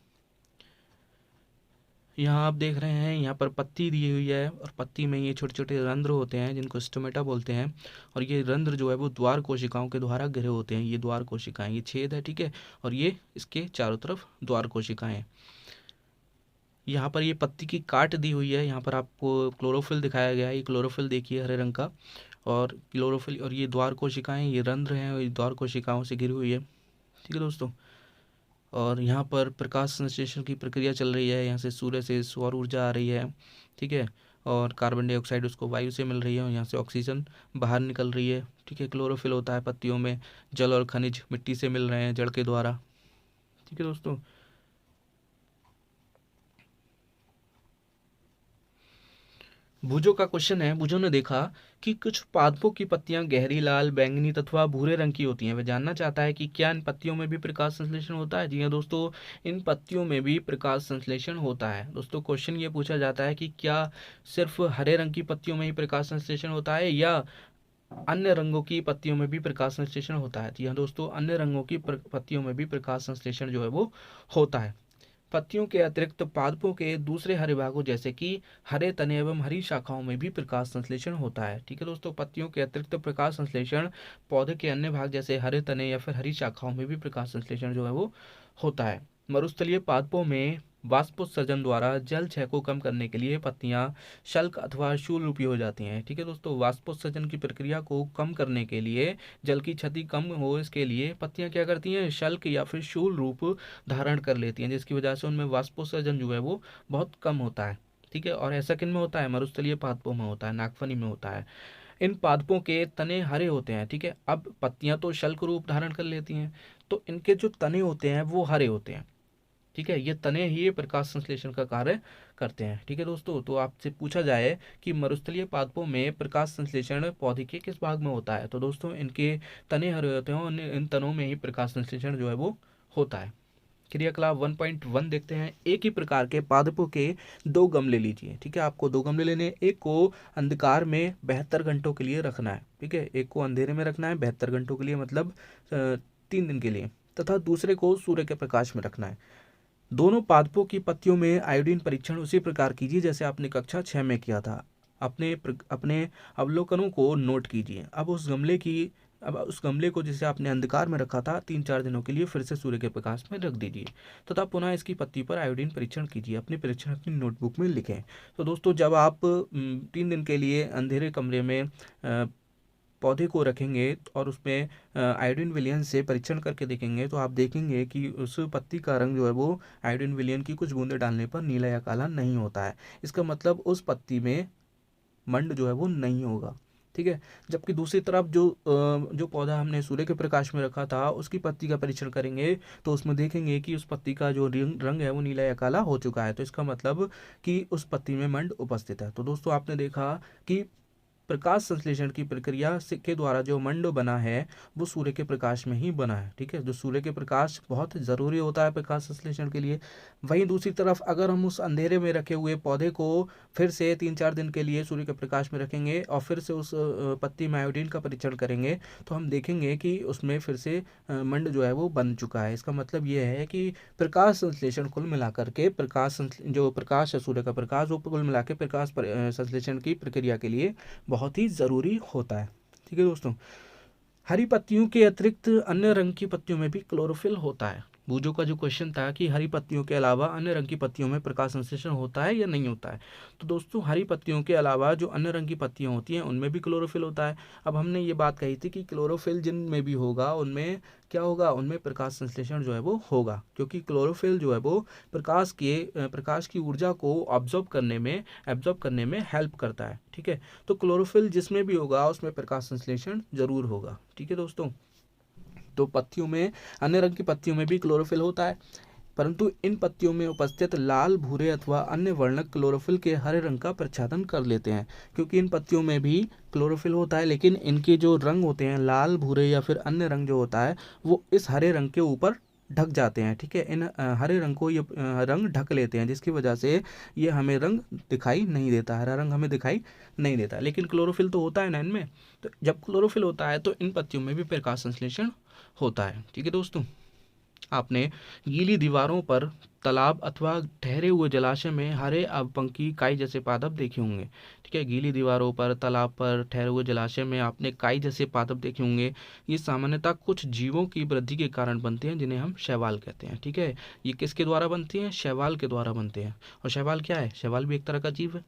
यहाँ आप देख रहे हैं, यहाँ पर पत्ती दी हुई है और पत्ती में ये छोटे छोटे रंध्र होते हैं जिनको स्टोमेटा बोलते हैं। और ये रंध्र जो है वो द्वार कोशिकाओं के द्वारा घिरे होते हैं। ये द्वार कोशिकाएं, ये छेद है, ठीक है, और ये इसके चारों तरफ द्वार कोशिकाएं हैं। यहाँ पर ये पत्ती की काट दी हुई है। यहाँ पर आपको क्लोरोफिल दिखाया गया है। ये क्लोरोफिल देखिए हरे रंग का, और क्लोरोफिल, और ये द्वार कोशिकाएं, ये रंध्र हैं और ये द्वार कोशिकाओं से घिरी हुई है। ठीक है दोस्तों, और यहाँ पर प्रकाश संश्लेषण की प्रक्रिया चल रही है। यहाँ से सूर्य से सौर ऊर्जा आ रही है, ठीक है, और कार्बन डाइऑक्साइड उसको वायु से मिल रही है और यहाँ से ऑक्सीजन बाहर निकल रही है। ठीक है, क्लोरोफिल होता है पत्तियों में, जल और खनिज मिट्टी से मिल रहे हैं जड़ के द्वारा। ठीक है दोस्तों, भुजो का क्वेश्चन है। भुजो ने देखा कि कुछ पादपों की पत्तियां गहरी लाल, बैंगनी तथा भूरे रंग की होती हैं। वह जानना चाहता है कि क्या इन पत्तियों में भी प्रकाश संश्लेषण होता है। जी हाँ दोस्तों, इन पत्तियों में भी प्रकाश संश्लेषण होता है। दोस्तों क्वेश्चन ये पूछा जाता है कि क्या सिर्फ हरे रंग की पत्तियों में ही प्रकाश संश्लेषण होता है या अन्य रंगों की पत्तियों में भी प्रकाश संश्लेषण होता है। जी हाँ दोस्तों, अन्य रंगों की पत्तियों में भी प्रकाश संश्लेषण जो है वो होता है। पत्तियों के अतिरिक्त पादपों के दूसरे हरे भागों जैसे कि हरे तने एवं हरी शाखाओं में भी प्रकाश संश्लेषण होता है। ठीक है दोस्तों, पत्तियों के अतिरिक्त प्रकाश संश्लेषण पौधे के अन्य भाग जैसे हरे तने या फिर हरी शाखाओं में भी प्रकाश संश्लेषण जो है वो होता है। मरुस्थलीय पादपों में वाष्पोत्सर्जन द्वारा जल क्षय को कम करने के लिए पत्तियां शल्क अथवा शूल रूपी हो जाती हैं। ठीक है दोस्तों, वाष्पोत्सर्जन की प्रक्रिया को कम करने के लिए, जल की क्षति कम हो इसके लिए पत्तियां क्या करती हैं, शल्क या फिर शूल रूप धारण कर लेती हैं, जिसकी वजह से उनमें वाष्पोत्सर्जन जो है वो बहुत कम होता है। ठीक है, और ऐसा किन में होता है, मरुस्थलीय पादपों में होता है, नागफनी में होता है। इन पादपों के तने हरे होते हैं। ठीक है, अब पत्तियां तो शल्क रूप धारण कर लेती हैं, तो इनके जो तने होते हैं वो हरे होते हैं। ठीक है, ये तने ही प्रकाश संश्लेषण का कार्य करते हैं। ठीक है दोस्तों, तो आपसे पूछा जाए कि मरुस्थलीय पादपों में प्रकाश संश्लेषण पौधे के किस भाग में होता है, तो दोस्तों इनके तने हरे होते हैं और इन तनों में ही प्रकाश संश्लेषण जो है वो होता है। क्रियाकलाप 1.1 देखते हैं। एक ही प्रकार के पादपों के दो गमले लीजिए। ठीक है, आपको दो गमले लेने हैं। एक को अंधकार में 72 घंटों के लिए रखना है। ठीक है, एक को अंधेरे में रखना है 72 घंटों के लिए, मतलब 3 दिन के लिए, तथा दूसरे को सूर्य के प्रकाश में रखना है। दोनों पादपों की पत्तियों में आयोडीन परीक्षण उसी प्रकार कीजिए जैसे आपने कक्षा 6 में किया था। अपने अवलोकनों को नोट कीजिए। अब उस गमले को जिसे आपने अंधकार में रखा था 3-4 दिनों के लिए फिर से सूर्य के प्रकाश में रख दीजिए तथा पुनः इसकी पत्ती पर आयोडीन परीक्षण कीजिए। अपने परीक्षण अपनी नोटबुक में लिखें। तो दोस्तों जब आप 3 दिन के लिए अंधेरे कमरे में पौधे को रखेंगे और उसमें आयोडीन विलयन से परीक्षण करके देखेंगे तो आप देखेंगे कि उस पत्ती का रंग जो है वो आयोडीन विलयन की कुछ बूंदे डालने पर नीला या काला नहीं होता है। इसका मतलब उस पत्ती में मंड जो है वो नहीं होगा। ठीक है, जबकि दूसरी तरफ जो पौधा हमने सूर्य के प्रकाश में रखा था उसकी पत्ती का परीक्षण करेंगे तो उसमें देखेंगे कि उस पत्ती का जो रंग है वो नीला या काला हो चुका है। तो इसका मतलब कि उस पत्ती में मंड उपस्थित है। तो दोस्तों आपने देखा कि प्रकाश संश्लेषण की प्रक्रिया के द्वारा जो मंड बना है वो सूर्य के प्रकाश में ही बना है। ठीक है, जो सूर्य के प्रकाश बहुत ज़रूरी होता है प्रकाश संश्लेषण के लिए। वहीं दूसरी तरफ अगर हम उस अंधेरे में रखे हुए पौधे को फिर से 3-4 दिन के लिए सूर्य के प्रकाश में रखेंगे और फिर से उस पत्ती में आयोडीन का परीक्षण करेंगे तो हम देखेंगे कि उसमें फिर से मंड जो है वो बन चुका है। इसका मतलब ये है कि प्रकाश संश्लेषण कुल मिलाकर के जो प्रकाश है सूर्य का प्रकाश वो कुल मिला के प्रकाश संश्लेषण की प्रक्रिया के लिए बहुत ही ज़रूरी होता है। ठीक है दोस्तों, हरी पत्तियों के अतिरिक्त अन्य रंग की पत्तियों में भी क्लोरोफिल होता है। बूजो का जो क्वेश्चन था कि हरी पत्तियों के अलावा अन्य रंग की पत्तियों में प्रकाश संश्लेषण होता है या नहीं होता है, तो दोस्तों हरी पत्तियों के अलावा जो अन्य रंग की पत्तियां होती हैं उनमें भी क्लोरोफिल होता है। अब हमने ये बात कही थी कि क्लोरोफिल जिनमें भी होगा उनमें क्या होगा, उनमें प्रकाश संश्लेषण जो है वो होगा, क्योंकि क्लोरोफिल जो है वो प्रकाश की ऊर्जा को एब्जॉर्ब करने में हेल्प करता है। ठीक है, तो क्लोरोफिल जिसमें भी होगा उसमें प्रकाश संश्लेषण जरूर होगा। ठीक है दोस्तों, तो पत्तियों में, अन्य रंग की पत्तियों में भी क्लोरोफिल होता है, परंतु इन पत्तियों में उपस्थित लाल, भूरे अथवा अन्य वर्णक क्लोरोफिल के हरे रंग का प्रच्छादन कर लेते हैं। क्योंकि इन पत्तियों में भी क्लोरोफिल होता है लेकिन इनके जो रंग होते हैं लाल, भूरे या फिर अन्य रंग जो होता है वो इस हरे रंग के ऊपर ढक जाते हैं। ठीक है, इन हरे रंग को ये रंग ढक लेते हैं, जिसकी वजह से ये हमें रंग दिखाई नहीं देता, हरा रंग हमें दिखाई नहीं देता। लेकिन क्लोरोफिल तो होता है ना इनमें, तो जब क्लोरोफिल होता है तो इन पत्तियों में भी प्रकाश संश्लेषण होता है। ठीक है दोस्तों, आपने गीली दीवारों पर तालाब अथवा ठहरे हुए जलाशय में हरे अवपंखी काई जैसे पादप देखे होंगे। ठीक है, गीली दीवारों पर, तालाब पर, ठहरे हुए जलाशय में आपने काई जैसे पादप देखे होंगे। ये सामान्यतः कुछ जीवों की वृद्धि के कारण बनते हैं जिन्हें हम शैवाल कहते हैं। ठीक है, ये किसके द्वारा बनते हैं, शैवाल के द्वारा बनते हैं। और शैवाल क्या है, शैवाल भी एक तरह का जीव है।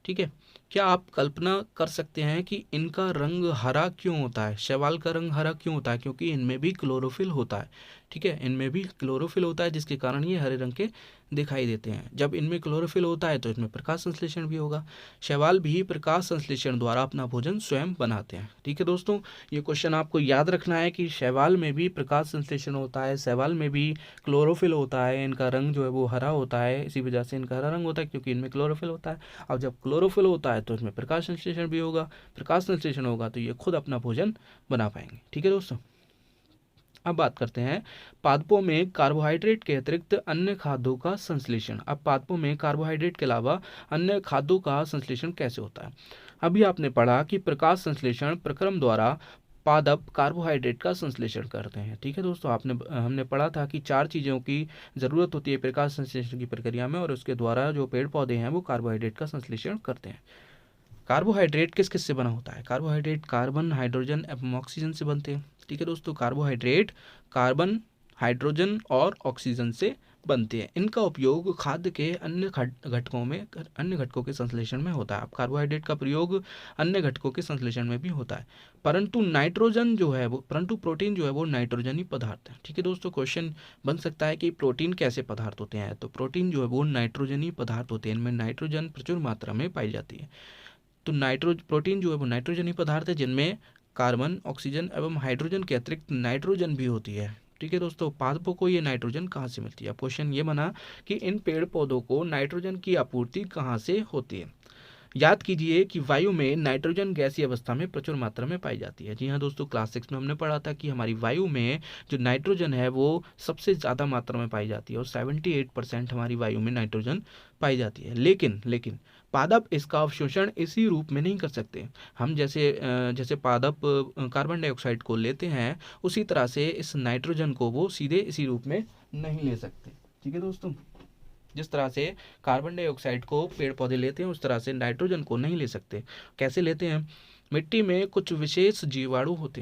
ठीक है, क्या आप कल्पना कर सकते हैं कि इनका रंग हरा क्यों होता है, शैवाल का रंग हरा क्यों होता है, क्योंकि इनमें भी क्लोरोफिल होता है। ठीक है, इनमें भी क्लोरोफिल होता है जिसके कारण ये हरे रंग के दिखाई देते हैं। जब इनमें क्लोरोफिल होता है तो इसमें प्रकाश संश्लेषण भी होगा। शैवाल भी प्रकाश संश्लेषण द्वारा अपना भोजन स्वयं बनाते हैं। ठीक है दोस्तों, ये क्वेश्चन आपको याद रखना है कि शैवाल में भी प्रकाश संश्लेषण होता है, शैवाल में भी क्लोरोफिल होता है, इनका रंग जो है वो हरा होता है, इसी वजह से इनका हरा रंग होता है क्योंकि इनमें क्लोरोफिल होता है। और जब क्लोरोफिल होता है है तो इसमें प्रकाश संश्लेषण भी होगा, प्रकाश संश्लेषण होगा तो ये खुद अपना भोजन बना पाएंगे। ठीक है दोस्तों, अब बात करते हैं पादपों में कार्बोहाइड्रेट के अतिरिक्त अन्य खाद्यों का संश्लेषण। अब पादपों में कार्बोहाइड्रेट के अलावा अन्य खाद्यों का संश्लेषण कैसे होता है। अभी आपने पढ़ा कि प्रकाश संश्लेषण प्रक्रम द्वारा पादप कार्बोहाइड्रेट का संश्लेषण करते हैं। ठीक है दोस्तों, हमने पढ़ा था कि 4 चीज़ों की ज़रूरत होती है प्रकाश संश्लेषण की प्रक्रिया में, और उसके द्वारा जो पेड़ पौधे हैं वो कार्बोहाइड्रेट का संश्लेषण करते हैं। कार्बोहाइड्रेट किस किस से बना होता है। कार्बोहाइड्रेट कार्बन, हाइड्रोजन एवं ऑक्सीजन से बनते हैं। ठीक है दोस्तों, कार्बोहाइड्रेट कार्बन, हाइड्रोजन और ऑक्सीजन से बनते हैं। इनका उपयोग खाद्य के अन्य घटकों के संश्लेषण में होता है। अब कार्बोहाइड्रेट का प्रयोग अन्य घटकों के संश्लेषण में भी होता है, परंतु प्रोटीन जो है वो नाइट्रोजनी पदार्थ है। ठीक है दोस्तों, क्वेश्चन बन सकता है कि प्रोटीन कैसे पदार्थ होते हैं। तो प्रोटीन जो है वो नाइट्रोजनी पदार्थ होते हैं, इनमें नाइट्रोजन प्रचुर मात्रा में पाई जाती है। तो प्रोटीन जो है वो नाइट्रोजनी पदार्थ है जिनमें कार्बन, ऑक्सीजन एवं हाइड्रोजन के अतिरिक्त नाइट्रोजन भी होती है। ठीक है दोस्तों, पादपों को ये नाइट्रोजन कहाँ से मिलती है। क्वेश्चन ये बना कि इन पेड़ पौधों को नाइट्रोजन की आपूर्ति कहाँ से होती है। याद कीजिए कि वायु में नाइट्रोजन गैसीय अवस्था में प्रचुर मात्रा में पाई जाती है। जी हाँ दोस्तों, क्लास 6 में हमने पढ़ा था कि हमारी वायु में जो नाइट्रोजन है वो सबसे ज़्यादा मात्रा में पाई जाती है, और 78% हमारी वायु में नाइट्रोजन पाई जाती है। लेकिन पादप इसका अवशोषण इसी रूप में नहीं कर सकते। हम जैसे पादप कार्बन डाइऑक्साइड को लेते हैं, उसी तरह से इस नाइट्रोजन को वो सीधे इसी रूप में नहीं ले सकते। ठीक है दोस्तों, जिस तरह से कार्बन डाइऑक्साइड को पेड़ पौधे लेते हैं उस तरह से नाइट्रोजन को नहीं ले सकते। कैसे लेते हैं। मिट्टी में कुछ विशेष जीवाणु होते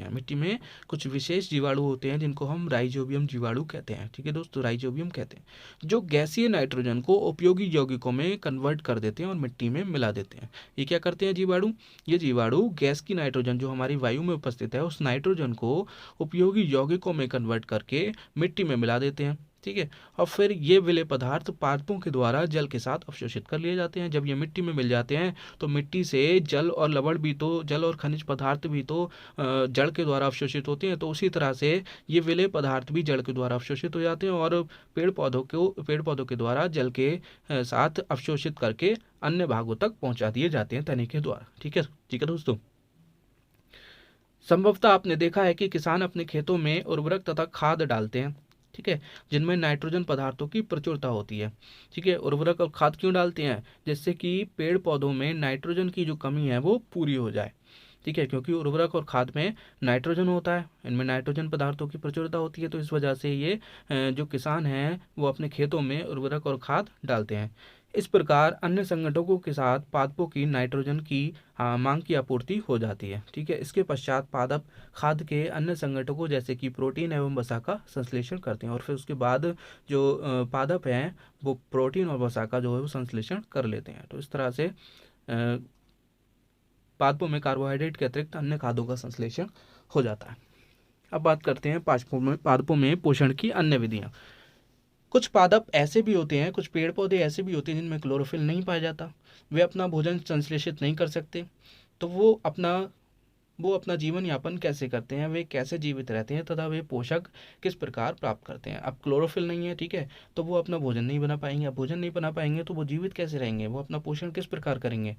हैं जिनको हम राइजोबियम जीवाणु कहते हैं। ठीक है दोस्तों, राइजोबियम कहते हैं, जो गैसीय नाइट्रोजन को उपयोगी यौगिकों में कन्वर्ट कर देते हैं और मिट्टी में मिला देते हैं। ये क्या करते हैं जीवाणु, ये जीवाणु गैस की नाइट्रोजन जो हमारी वायु में उपस्थित है उस नाइट्रोजन को उपयोगी यौगिकों में कन्वर्ट करके मिट्टी में मिला देते हैं। ठीक है, और फिर ये विलेय पदार्थ पादपों के द्वारा जल के साथ अवशोषित कर लिए जाते हैं। जब ये मिट्टी में मिल जाते हैं तो मिट्टी से जल और खनिज पदार्थ भी तो जड़ के द्वारा अवशोषित होते हैं। तो उसी तरह से ये विलेय पदार्थ भी जड़ के द्वारा अवशोषित हो जाते हैं और पेड़ पौधों के द्वारा जल के साथ अवशोषित करके अन्य भागों तक पहुंचा दिए जाते हैं तने के द्वारा। ठीक है दोस्तों, संभवतः आपने देखा है कि किसान अपने खेतों में उर्वरक तथा खाद डालते हैं। ठीक है, जिनमें नाइट्रोजन पदार्थों की प्रचुरता होती है। ठीक है, उर्वरक और खाद क्यों डालते हैं, जिससे कि पेड़ पौधों में नाइट्रोजन की जो कमी है वो पूरी हो जाए। ठीक है, क्योंकि उर्वरक और खाद में नाइट्रोजन होता है, इनमें नाइट्रोजन पदार्थों की प्रचुरता होती है, तो इस वजह से ये जो किसान हैं वो अपने खेतों में उर्वरक और खाद डालते हैं। इस प्रकार अन्य संगठनों के साथ पादपों की नाइट्रोजन की मांग की आपूर्ति हो जाती है। ठीक है, इसके पश्चात पादप खाद के अन्य संगठनों जैसे कि प्रोटीन एवं वसा का संश्लेषण करते हैं, और फिर उसके बाद जो पादप हैं वो प्रोटीन और वसा का जो है वो संश्लेषण कर लेते हैं। तो इस तरह से पादपों में कार्बोहाइड्रेट के अतिरिक्त अन्य खाद्यों का संश्लेषण हो जाता है। अब बात करते हैं पादपों में पोषण की अन्य विधियाँ। कुछ पादप ऐसे भी होते हैं, कुछ पेड़ पौधे ऐसे भी होते हैं जिनमें क्लोरोफिल नहीं पाया जाता, वे अपना भोजन संश्लेषित नहीं कर सकते। तो वो अपना जीवन यापन कैसे करते हैं, वे कैसे जीवित रहते हैं तथा वे पोषक किस प्रकार प्राप्त करते हैं। अब क्लोरोफिल नहीं है, ठीक है, तो वो अपना भोजन नहीं बना पाएंगे। अब भोजन नहीं बना पाएंगे तो वो जीवित कैसे रहेंगे, वो अपना पोषण किस प्रकार करेंगे।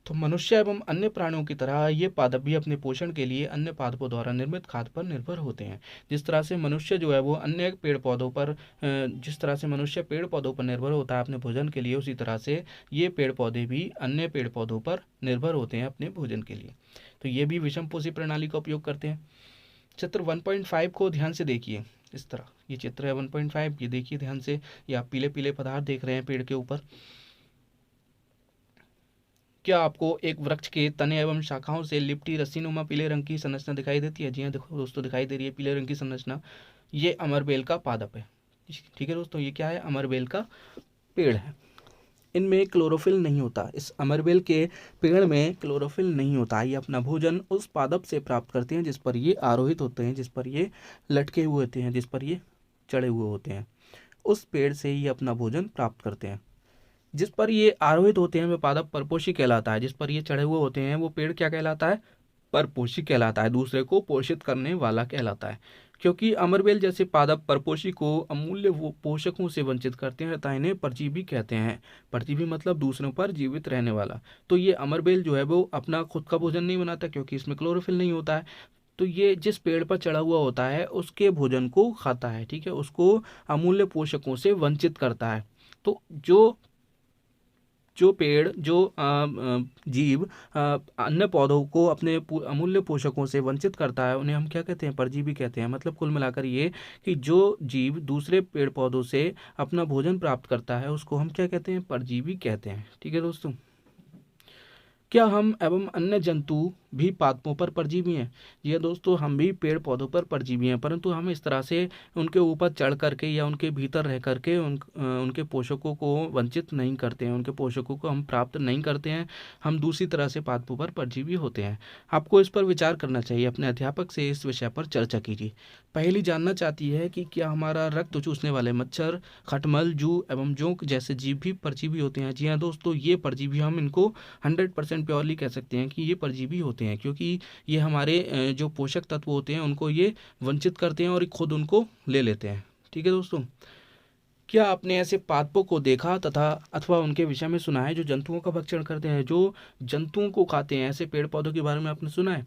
तो मनुष्य एवं अन्य प्राणियों की तरह ये पादप भी अपने पोषण के लिए अन्य पादपों द्वारा निर्मित खाद्य पर निर्भर होते हैं। जिस तरह से मनुष्य जो है वो जिस तरह से मनुष्य पेड़ पौधों पर निर्भर होता है अपने भोजन के लिए, उसी तरह से ये पेड़ पौधे भी अन्य पेड़ पौधों पर निर्भर होते हैं अपने भोजन के लिए। तो ये भी विषमपोषी प्रणाली का उपयोग करते हैं। चित्र 1.5 को ध्यान से देखिए। इस तरह ये चित्र है 1.5, ये देखिए ध्यान से। ये आप पीले पीले पदार्थ देख रहे हैं पेड़ के ऊपर। क्या आपको एक वृक्ष के तने एवं शाखाओं से लिपटी रस्सीनुमा पीले रंग की संरचना दिखाई देती है। जी हाँ, देखो दोस्तों, दिखाई दे रही है पीले रंग की संरचना। ये अमरबेल का पादप है। ठीक है दोस्तों, ये क्या है, अमरबेल का पेड़ है। इनमें क्लोरोफिल नहीं होता, इस अमरबेल के पेड़ में क्लोरोफिल नहीं होता। ये अपना भोजन उस पादप से प्राप्त करते हैं जिस पर ये आरोहित होते हैं, जिस पर ये लटके हुए होते हैं, जिस पर ये चढ़े हुए होते हैं। उस पेड़ से ये अपना भोजन प्राप्त करते हैं। जिस पर ये आरोहित होते हैं वह पादप परपोषी कहलाता है। जिस पर ये चढ़े हुए होते हैं वो पेड़ क्या कहलाता है, परपोषी कहलाता है, दूसरे को पोषित करने वाला कहलाता है। क्योंकि अमरबेल जैसे पादप परपोषी को अमूल्य पोषकों से वंचित करते हैं तथा इन्हें परजीवी कहते हैं। परजीवी मतलब दूसरों पर जीवित रहने वाला। तो ये अमरबेल जो है वो अपना खुद का भोजन नहीं बनाता क्योंकि इसमें क्लोरोफिल नहीं होता है। तो ये जिस पेड़ पर चढ़ा हुआ होता है उसके भोजन को खाता है, ठीक है, उसको अमूल्य पोषकों से वंचित करता है। तो जो जो पेड़ जो जीव अन्य पौधों को अपने अमूल्य पोषकों से वंचित करता है उन्हें हम क्या कहते हैं, परजीवी कहते हैं। मतलब कुल मिलाकर ये कि जो जीव दूसरे पेड़ पौधों से अपना भोजन प्राप्त करता है उसको हम क्या कहते हैं, परजीवी कहते हैं। ठीक है दोस्तों, क्या हम एवं अन्य जंतु भी पादपों पर परजीवी हैं? जी हाँ दोस्तों, हम भी पेड़ पौधों पर परजीवी हैं, परंतु हम इस तरह से उनके ऊपर चढ़ करके या उनके भीतर रह करके उनके पोषकों को वंचित नहीं करते हैं, उनके पोषकों को हम प्राप्त नहीं करते हैं। हम दूसरी तरह से पादपों पर परजीवी होते हैं। आपको इस पर विचार करना चाहिए, अपने अध्यापक से इस विषय पर चर्चा कीजिए। पहली जानना चाहती है कि क्या हमारा रक्त चूसने वाले मच्छर, खटमल, जू एवं जोंक जैसे जीव भी परजीवी होते हैं? जी हाँ दोस्तों, ये परजीवी हम इनको 100% प्योरली कह सकते हैं कि ये परजीवी होते हैं, क्योंकि ये हमारे जो पोषक तत्व होते हैं उनको ये वंचित करते हैं और खुद उनको ले लेते हैं। ठीक है दोस्तों, क्या आपने ऐसे पादपों को देखा तथा अथवा उनके विषय में सुना है जो जंतुओं का भक्षण करते हैं, जो जंतुओं को खाते हैं? ऐसे पेड़ पौधों के बारे में आपने सुना है?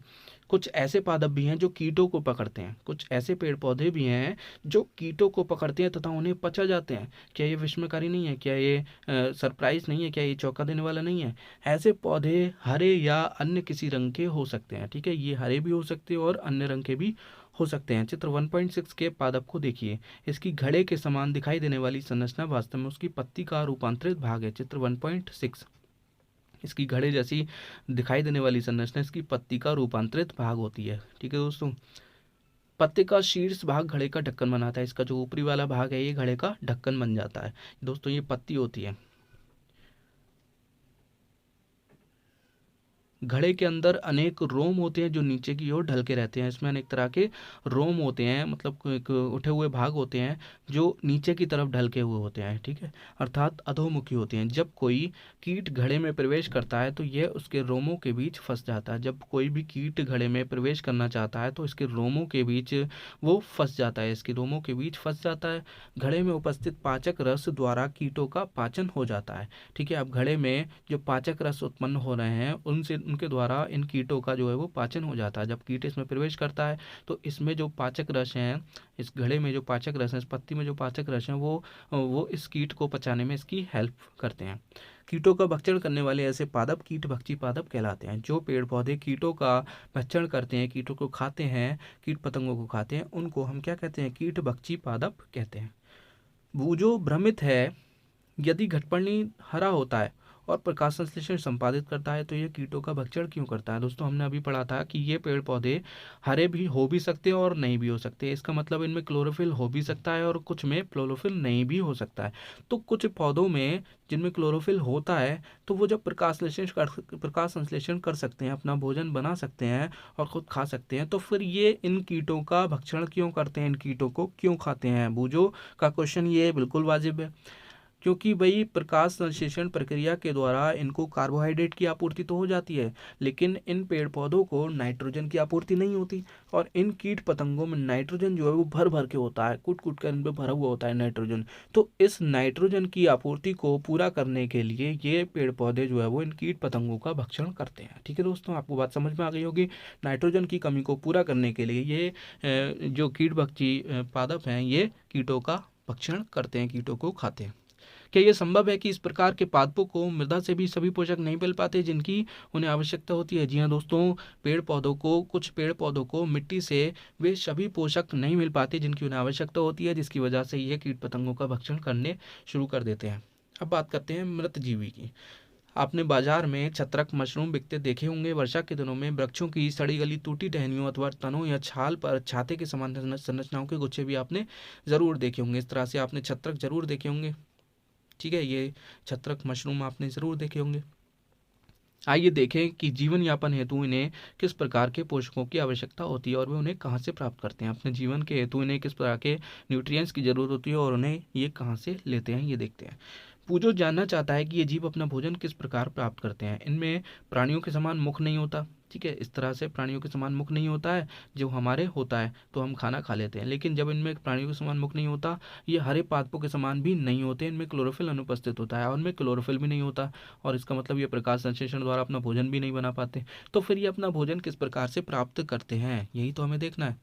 कुछ ऐसे पादप भी हैं जो कीटों को पकड़ते हैं, कुछ ऐसे पेड़ पौधे भी हैं जो कीटों को पकड़ते हैं तथा उन्हें पचा जाते हैं। क्या ये विस्मयकारी नहीं है? क्या ये सरप्राइज नहीं है? क्या ये चौंका देने वाला नहीं है? ऐसे पौधे हरे या अन्य किसी रंग के हो सकते हैं। ठीक है, ये हरे भी हो सकते हैं और अन्य रंग के भी हो सकते हैं। चित्र 1.6 के पादप को देखिए। इसकी घड़े के समान दिखाई देने वाली संरचना वास्तव में उसकी पत्ती का रूपांतरित भाग है। चित्र 1.6, इसकी घड़े जैसी दिखाई देने वाली संरचना इसकी पत्ती का रूपांतरित भाग होती है। ठीक है दोस्तों, पत्ते का शीर्ष भाग घड़े का ढक्कन बनाता है। इसका जो ऊपरी वाला भाग है ये घड़े का ढक्कन बन जाता है। दोस्तों, ये पत्ती होती है। घड़े के अंदर अनेक रोम होते हैं जो नीचे की ओर ढल के रहते हैं। इसमें अनेक तरह के रोम होते हैं, मतलब एक उठे हुए भाग होते हैं जो नीचे की तरफ ढल के हुए होते हैं। ठीक है, अर्थात अधोमुखी होते हैं। जब कोई कीट घड़े में प्रवेश करता है तो यह उसके रोमों के बीच फंस जाता है। जब कोई भी कीट घड़े में प्रवेश करना चाहता है तो इसके रोमों के बीच वो फंस जाता है, इसके रोमों के बीच फंस जाता है। घड़े में उपस्थित पाचक रस द्वारा कीटों का पाचन हो जाता है। ठीक है, अब घड़े में जो पाचक रस उत्पन्न हो रहे हैं उनसे उनके द्वारा इन कीटों का जो है वो पाचन हो जाता है। जब कीट इसमें प्रवेश करता है तो इसमें जो पाचक रस हैं, इस घड़े में जो पाचक रस हैं, इस पत्ती में जो पाचक रस हैं वो इस कीट को पचाने में इसकी हेल्प करते हैं। कीटों का भक्षण करने वाले ऐसे पादप कीट भक्षी पादप कहलाते हैं। जो पेड़ पौधे कीटों का भक्षण करते हैं, कीटों को खाते हैं, कीट पतंगों को खाते हैं, उनको हम क्या कहते हैं, कीट भक्षी पादप कहते हैं। भूजो भ्रमित है, यदि घटपर्णी हरा होता है और प्रकाश संश्लेषण संपादित करता है तो यह कीटों का भक्षण क्यों करता है? दोस्तों, हमने अभी पढ़ा था कि ये पेड़ पौधे हरे भी हो भी सकते हैं और नहीं भी हो सकते। इसका मतलब इनमें क्लोरोफिल हो भी सकता है और कुछ में क्लोरोफिल नहीं भी हो सकता है। तो कुछ पौधों में जिनमें क्लोरोफिल होता है तो वो जब प्रकाश संश्लेषण कर सकते हैं, अपना भोजन बना सकते हैं और खुद खा सकते हैं, तो फिर ये इन कीटों का भक्षण क्यों करते हैं, इन कीटों को क्यों खाते हैं? बूझो का क्वेश्चन ये बिल्कुल वाजिब है, क्योंकि भाई प्रकाश संश्लेषण प्रक्रिया के द्वारा इनको कार्बोहाइड्रेट की आपूर्ति तो हो जाती है, लेकिन इन पेड़ पौधों को नाइट्रोजन की आपूर्ति नहीं होती। और इन कीट पतंगों में नाइट्रोजन जो है वो भर भर के होता है, कूट कूट कर इन पर भरा हुआ होता है नाइट्रोजन। तो इस नाइट्रोजन की आपूर्ति को पूरा करने के लिए ये पेड़ पौधे जो है वो इन कीट पतंगों का भक्षण करते हैं। ठीक है दोस्तों, आपको बात समझ में आ गई होगी। नाइट्रोजन की कमी को पूरा करने के लिए ये जो कीट भक्षी पादप हैं ये कीटों का भक्षण करते हैं, कीटों को खाते हैं। क्या यह संभव है कि इस प्रकार के पादपों को मृदा से भी सभी पोषक नहीं मिल पाते जिनकी उन्हें आवश्यकता होती है? जी हाँ दोस्तों, कुछ पेड़ पौधों को मिट्टी से वे सभी पोषक नहीं मिल पाते जिनकी उन्हें आवश्यकता होती है, जिसकी वजह से ये कीट पतंगों का भक्षण करने शुरू कर देते हैं। अब बात करते हैं मृत जीवी की। आपने बाजार में छत्रक मशरूम बिकते देखे होंगे। वर्षा के दिनों में वृक्षों की सड़ी गली टूटी टहनियों अथवा तनों या छाल पर छाते के समान संरचनाओं के गुच्छे भी आपने जरूर देखे होंगे। इस तरह से आपने छत्रक जरूर देखे होंगे। ठीक है, ये छत्रक मशरूम आपने ज़रूर देखे होंगे। आइए देखें कि जीवन यापन हेतु इन्हें किस प्रकार के पोषकों की आवश्यकता होती है और वे उन्हें कहाँ से प्राप्त करते हैं। अपने जीवन के हेतु इन्हें किस प्रकार के न्यूट्रिएंट्स की जरूरत होती है और उन्हें ये कहाँ से लेते हैं, ये देखते हैं। पूजो जानना चाहता है कि ये जीव अपना भोजन किस प्रकार प्राप्त करते हैं। इनमें प्राणियों के समान मुख नहीं होता, ठीक है, इस तरह से प्राणियों के समान मुख नहीं होता है, जो हमारे होता है तो हम खाना खा लेते हैं। लेकिन जब इनमें प्राणियों के समान मुख नहीं होता, ये हरे पादपों के समान भी नहीं होते, इनमें क्लोरोफिल अनुपस्थित होता है और इनमें क्लोरोफिल भी नहीं होता, और इसका मतलब ये प्रकाश संश्लेषण द्वारा अपना भोजन भी नहीं बना पाते। तो फिर ये अपना भोजन किस प्रकार से प्राप्त करते हैं, यही तो हमें देखना है।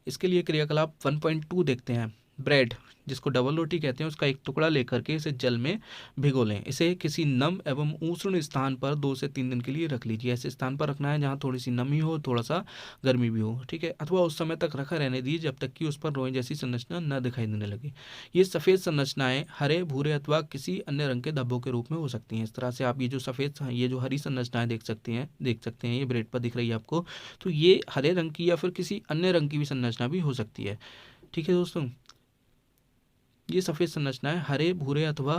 इसके लिए क्रियाकलाप 1.2 देखते हैं। ब्रेड, जिसको डबल रोटी कहते हैं, उसका एक टुकड़ा लेकर के इसे जल में भिगो लें। इसे किसी नम एवं उष्ण स्थान पर 2 से 3 दिन के लिए रख लीजिए। ऐसे स्थान पर रखना है जहाँ थोड़ी सी नमी हो, थोड़ा सा गर्मी भी हो, ठीक है। अथवा उस समय तक रखा रहने दीजिए जब तक कि उस पर रोई जैसी संरचना न दिखाई देने लगे। ये सफ़ेद संरचनाएं हरे, भूरे अथवा किसी अन्य रंग के धब्बों के रूप में हो सकती हैं। इस तरह से आप ये जो हरी संरचनाएं देख सकते हैं, ये ब्रेड पर दिख रही है आपको, तो ये हरे रंग की या फिर किसी अन्य रंग की भी संरचना भी हो सकती है, ठीक है दोस्तों। ये सफ़ेद संरचनाएं हरे, भूरे अथवा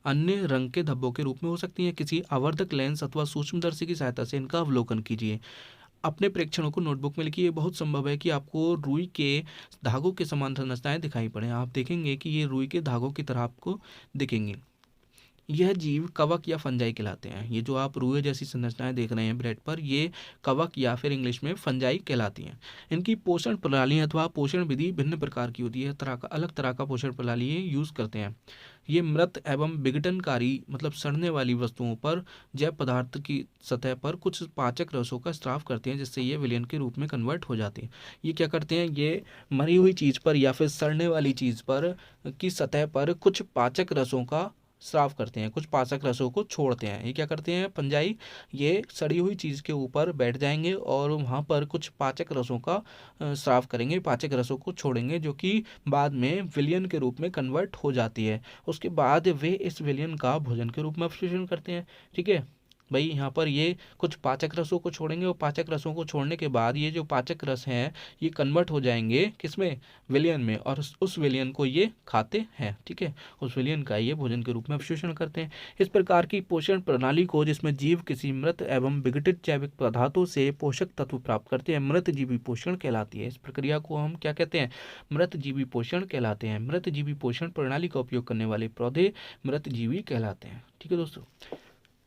अन्य रंग के धब्बों के रूप में हो सकती हैं। किसी आवर्धक लेंस अथवा सूक्ष्मदर्शी की सहायता से इनका अवलोकन कीजिए। अपने प्रेक्षणों को नोटबुक में लिखिए। बहुत संभव है कि आपको रुई के धागों के समान संरचनाएं दिखाई पड़े। आप देखेंगे कि ये रुई के धागों की तरह आपको दिखेंगी। यह जीव कवक या फंजाई कहलाते हैं। ये जो आप रुई जैसी संरचनाएं देख रहे हैं ब्रेड पर, ये कवक या फिर इंग्लिश में फंजाई कहलाती हैं। इनकी पोषण प्रणाली अथवा पोषण विधि भिन्न प्रकार की होती है। अलग तरह का पोषण प्रणाली ये यूज़ करते हैं। ये मृत एवं विघटनकारी मतलब सड़ने वाली वस्तुओं पर जैव पदार्थ की सतह पर कुछ पाचक रसों का स्राव करते हैं, जिससे ये विलयन के रूप में कन्वर्ट हो जाते हैं। ये क्या करते हैं, ये मरी हुई चीज़ पर या फिर सड़ने वाली चीज़ पर की सतह पर कुछ पाचक रसों का स्राव करते हैं, कुछ पाचक रसों को छोड़ते हैं। ये क्या करते हैं फंजाई, ये सड़ी हुई चीज़ के ऊपर बैठ जाएंगे और वहाँ पर कुछ पाचक रसों का स्राव करेंगे, पाचक रसों को छोड़ेंगे, जो कि बाद में विलयन के रूप में कन्वर्ट हो जाती है। उसके बाद वे इस विलयन का भोजन के रूप में अवशोषण करते हैं, ठीक है भाई। यहाँ पर ये कुछ पाचक रसों को छोड़ेंगे और पाचक रसों को छोड़ने के बाद ये जो पाचक रस हैं ये कन्वर्ट हो जाएंगे किसमें, विलयन में, और उस विलयन को ये खाते हैं, ठीक है। उस विलयन का ये भोजन के रूप में अवशोषण करते हैं। इस प्रकार की पोषण प्रणाली को, जिसमें जीव किसी मृत एवं विघटित जैविक पदार्थों से पोषक तत्व प्राप्त करते हैं, मृत जीवी पोषण कहलाती है। इस प्रक्रिया को हम क्या कहते हैं, मृत जीवी पोषण कहलाते हैं। मृत जीवी पोषण प्रणाली का उपयोग करने वाले पौधे मृत जीवी कहलाते हैं, ठीक है दोस्तों।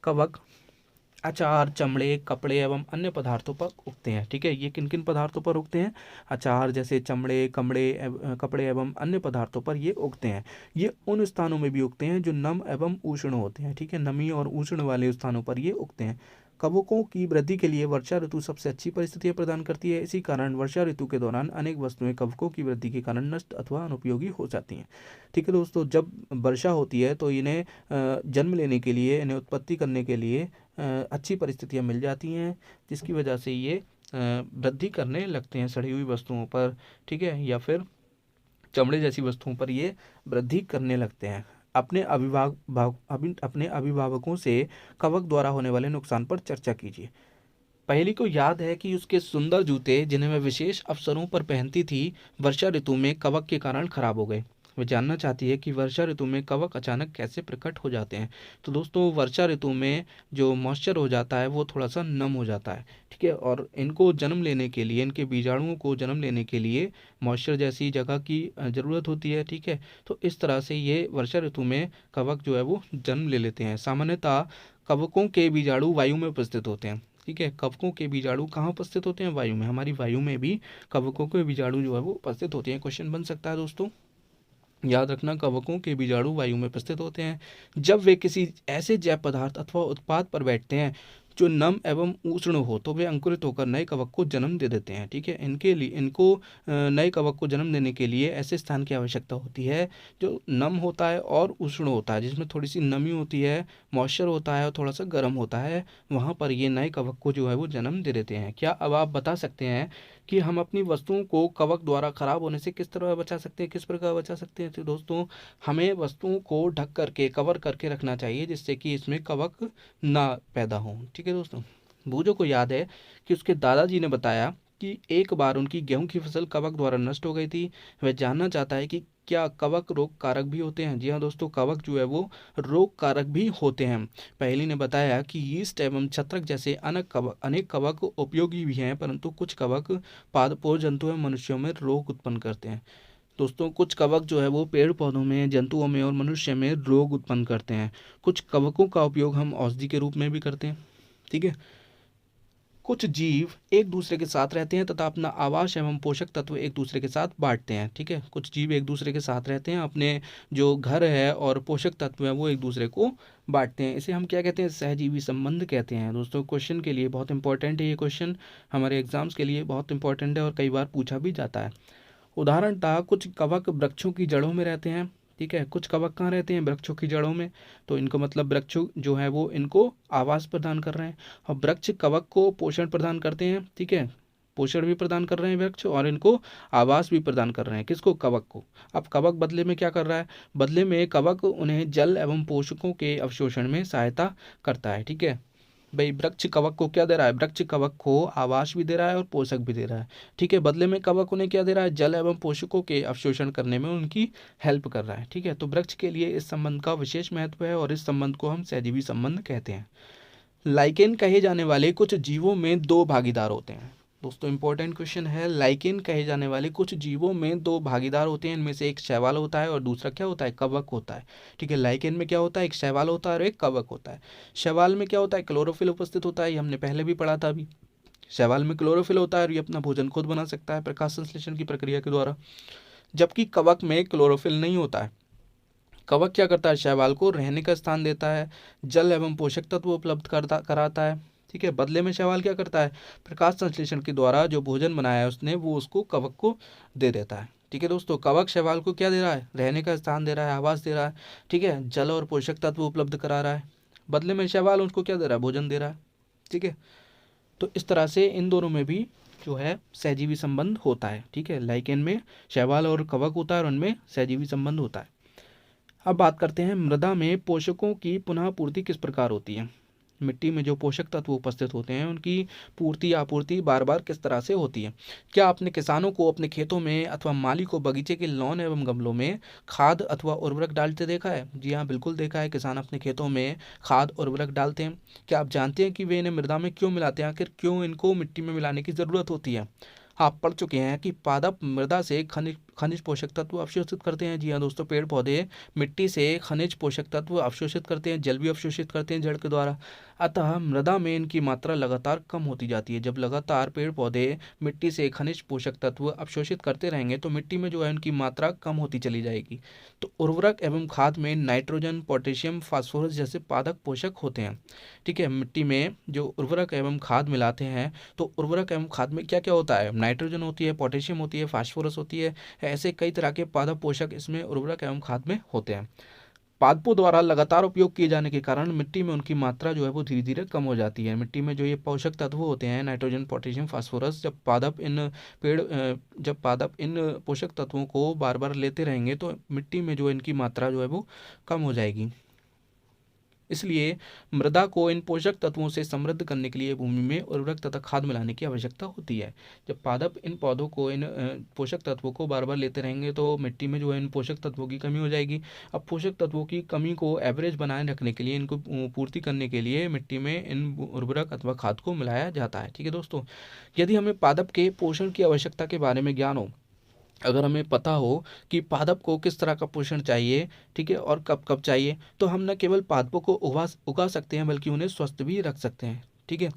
कवक अचार, चमड़े, कपड़े एवं अन्य पदार्थों पर उगते हैं, ठीक है। ये किन किन पदार्थों पर उगते हैं, अचार जैसे चमड़े, कपड़े एवं अन्य पदार्थों पर ये उगते हैं। ये उन स्थानों में भी उगते हैं जो नम एवं उष्ण होते हैं, ठीक है। नमी और उष्ण वाले स्थानों पर ये उगते हैं। कवकों की वृद्धि के लिए वर्षा ऋतु सबसे अच्छी परिस्थितियां प्रदान करती है। इसी कारण वर्षा ऋतु के दौरान अनेक वस्तुएं कवकों की वृद्धि के कारण नष्ट अथवा अनुपयोगी हो जाती हैं, ठीक है दोस्तों। जब वर्षा होती है तो इन्हें जन्म लेने के लिए, इन्हें उत्पत्ति करने के लिए अच्छी परिस्थितियां मिल जाती हैं, जिसकी वजह से ये वृद्धि करने लगते हैं सड़ी हुई वस्तुओं पर, ठीक है, या फिर चमड़े जैसी वस्तुओं पर ये वृद्धि करने लगते हैं। अपने अभिभावकों से कवक द्वारा होने वाले नुकसान पर चर्चा कीजिए। पहेली को याद है कि उसके सुंदर जूते, जिन्हें वह विशेष अवसरों पर पहनती थी, वर्षा ऋतु में कवक के कारण खराब हो गए। वह जानना चाहती है कि वर्षा ऋतु में कवक अचानक कैसे प्रकट हो जाते हैं। तो दोस्तों, वर्षा ऋतु में जो मॉइस्चर हो जाता है वो थोड़ा सा नम हो जाता है, ठीक है। और इनको जन्म लेने के लिए, इनके बीजाणुओं को जन्म लेने के लिए मॉइस्चर जैसी जगह की ज़रूरत होती है, ठीक है। तो इस तरह से ये वर्षा ऋतु में कवक जो है वो जन्म ले लेते हैं। सामान्यतः कवकों के बीजाणु वायु में उपस्थित होते हैं, ठीक है। कवकों के बीजाणु कहाँ उपस्थित होते हैं, वायु में। हमारी वायु में भी कवकों के बीजाणु जो है वो उपस्थित होते हैं। क्वेश्चन बन सकता है दोस्तों, याद रखना, कवकों के बीजाणु वायु में उपस्थित होते हैं। जब वे किसी ऐसे जैव पदार्थ अथवा उत्पाद पर बैठते हैं जो नम एवं उष्ण हो, तो वे अंकुरित होकर नए कवक को जन्म दे देते हैं, ठीक है। इनको नए कवक को जन्म देने के लिए ऐसे स्थान की आवश्यकता होती है जो नम होता है और उष्ण होता है, जिसमें थोड़ी सी नमी होती है, मॉइस्चर होता है और थोड़ा सा गर्म होता है। वहाँ पर ये नए कवक को जो है वो जन्म दे देते हैं। क्या अब आप बता सकते हैं कि हम अपनी वस्तुओं को कवक द्वारा खराब होने से किस तरह बचा सकते हैं, किस प्रकार बचा सकते हैं? तो दोस्तों, हमें वस्तुओं को ढक करके, कवर करके रखना चाहिए, जिससे कि इसमें कवक ना पैदा हो, ठीक है दोस्तों। बूझो को याद है कि उसके दादाजी ने बताया कि एक बार उनकी गेहूं की फसल कवक द्वारा नष्ट हो गई थी। वह जानना चाहता है कि क्या कवक रोग कारक भी होते हैं। जी हाँ दोस्तों, कवक जो है वो रोग कारक भी होते हैं। पहली ने बताया कि यीस्ट एवं छत्रक जैसे अनेक कवक उपयोगी भी हैं, परंतु कुछ कवक पादपों, जंतुओं एवं मनुष्यों में रोग उत्पन्न करते हैं। दोस्तों, कुछ कवक जो है वो पेड़ पौधों में, जंतुओं में और मनुष्य में रोग उत्पन्न करते हैं। कुछ कवकों का उपयोग हम औषधि के रूप में भी करते हैं, ठीक है। कुछ जीव एक दूसरे के साथ रहते हैं तथा अपना आवास एवं पोषक तत्व एक दूसरे के साथ बांटते हैं। ठीक है, कुछ जीव एक दूसरे के साथ रहते हैं, अपने जो घर है और पोषक तत्व है वो एक दूसरे को बांटते हैं। इसे हम क्या कहते हैं? सहजीवी संबंध कहते हैं। दोस्तों क्वेश्चन के लिए बहुत इंपॉर्टेंट है ये क्वेश्चन, हमारे एग्जाम्स के लिए बहुत इंपॉर्टेंट है और कई बार पूछा भी जाता है। उदाहरण था, कुछ कवक वृक्षों की जड़ों में रहते हैं। ठीक है, कुछ कवक कहाँ रहते हैं? वृक्षों की जड़ों में। तो इनको मतलब वृक्ष जो है वो इनको आवास प्रदान कर रहे हैं और वृक्ष कवक को पोषण प्रदान करते हैं। ठीक है, पोषण भी प्रदान कर रहे हैं वृक्ष और इनको आवास भी प्रदान कर रहे हैं। किसको? कवक को। अब कवक बदले में क्या कर रहा है? बदले में कवक उन्हें जल एवं पोषकों के अवशोषण में सहायता करता है। ठीक है, भाई वृक्ष कवक को क्या दे रहा है? वृक्ष कवक को आवास भी दे रहा है और पोषक भी दे रहा है। ठीक है, बदले में कवक उन्हें क्या दे रहा है? जल एवं पोषकों के अवशोषण करने में उनकी हेल्प कर रहा है। ठीक है, तो वृक्ष के लिए इस संबंध का विशेष महत्व है और इस संबंध को हम सहजीवी संबंध कहते हैं। लाइकेन कहे जाने वाले कुछ जीवों में दो भागीदार होते हैं। दोस्तों इंपॉर्टेंट क्वेश्चन है, लाइकेन कहे जाने वाले कुछ जीवों में दो भागीदार होते हैं। इनमें से एक शैवाल होता है और दूसरा क्या होता है? कवक होता है। ठीक है, लाइकेन में क्या होता है? एक शैवाल होता है और एक कवक होता है। शैवाल में क्या होता है? क्लोरोफिल उपस्थित होता है, ये हमने पहले भी पढ़ा था। अभी शैवाल में क्लोरोफिल होता है और ये अपना भोजन खुद बना सकता है प्रकाश संश्लेषण की प्रक्रिया के द्वारा। जबकि कवक में क्लोरोफिल नहीं होता है। कवक क्या करता है? शैवाल को रहने का स्थान देता है, जल एवं पोषक तत्व उपलब्ध कराता है। ठीक है, बदले में शैवाल क्या करता है? प्रकाश संश्लेषण के द्वारा जो भोजन बनाया है उसने वो उसको कवक को दे देता है। ठीक है दोस्तों, कवक शैवाल को क्या दे रहा है? रहने का स्थान दे रहा है, आवास दे रहा है। ठीक है, जल और पोषक तत्व उपलब्ध करा रहा है। बदले में शैवाल उसको क्या दे रहा है? भोजन दे रहा है। ठीक है, तो इस तरह से इन दोनों में भी जो है सहजीवी संबंध होता है। ठीक है, लाइकेन में शैवाल और कवक होता है और उनमें सहजीवी संबंध होता है। अब बात करते हैं मृदा में पोषकों की पुनः पूर्ति किस प्रकार होती है। मिट्टी में जो पोषक तत्व उपस्थित होते हैं उनकी पूर्ति आपूर्ति बार बार किस तरह से होती है। क्या आपने किसानों को अपने खेतों में अथवा माली को बगीचे के लॉन एवं गमलों में खाद अथवा उर्वरक डालते देखा है? जी हाँ, बिल्कुल देखा है। किसान अपने खेतों में खाद उर्वरक डालते हैं। क्या आप जानते हैं कि वे इन्हें मृदा में क्यों मिलाते हैं? आखिर क्यों इनको मिट्टी में मिलाने की ज़रूरत होती है? आप पढ़ चुके हैं कि पादप मृदा से खनिज पोषक तत्व अवशोषित करते हैं। जी हाँ दोस्तों, पेड़ पौधे मिट्टी से खनिज पोषक तत्व अवशोषित करते हैं, जल भी अवशोषित करते हैं जड़ के द्वारा। अतः मृदा में इनकी मात्रा लगातार कम होती जाती है। जब लगातार पेड़ पौधे मिट्टी से खनिज पोषक तत्व अवशोषित करते रहेंगे तो मिट्टी में जो है उनकी मात्रा कम होती चली जाएगी। तो उर्वरक एवं खाद में नाइट्रोजन, पोटेशियम, फास्फोरस जैसे पादप पोषक होते हैं। ठीक है, मिट्टी में जो उर्वरक एवं खाद मिलाते हैं तो उर्वरक एवं खाद में क्या क्या होता है? नाइट्रोजन होती है, पोटेशियम होती है, फास्फोरस होती है। ऐसे कई तरह के पादप पोषक इसमें उर्वरक एवं खाद में होते हैं। पादपों द्वारा लगातार उपयोग किए जाने के कारण मिट्टी में उनकी मात्रा जो है वो धीरे धीरे कम हो जाती है। मिट्टी में जो ये पोषक तत्व होते हैं नाइट्रोजन, पोटेशियम, फास्फोरस, जब पादप इन पोषक तत्वों को बार बार लेते रहेंगे तो मिट्टी में जो इनकी मात्रा जो है वो कम हो जाएगी। इसलिए मृदा को इन पोषक तत्वों से समृद्ध करने के लिए भूमि में उर्वरक तथा खाद मिलाने की आवश्यकता होती है। जब पादप इन पौधों को इन पोषक तत्वों को बार बार लेते रहेंगे तो मिट्टी में जो है इन पोषक तत्वों की कमी हो जाएगी। अब पोषक तत्वों की कमी को एवरेज बनाए रखने के लिए, इनको पूर्ति करने के लिए मिट्टी में इन उर्वरक अथवा खाद को मिलाया जाता है। ठीक है दोस्तों, यदि हमें पादप के पोषण की आवश्यकता के बारे में ज्ञान हो, अगर हमें पता हो कि पादप को किस तरह का पोषण चाहिए, ठीक है, और कब कब चाहिए, तो हम न केवल पादपों को उगा सकते हैं बल्कि उन्हें स्वस्थ भी रख सकते हैं। ठीक है,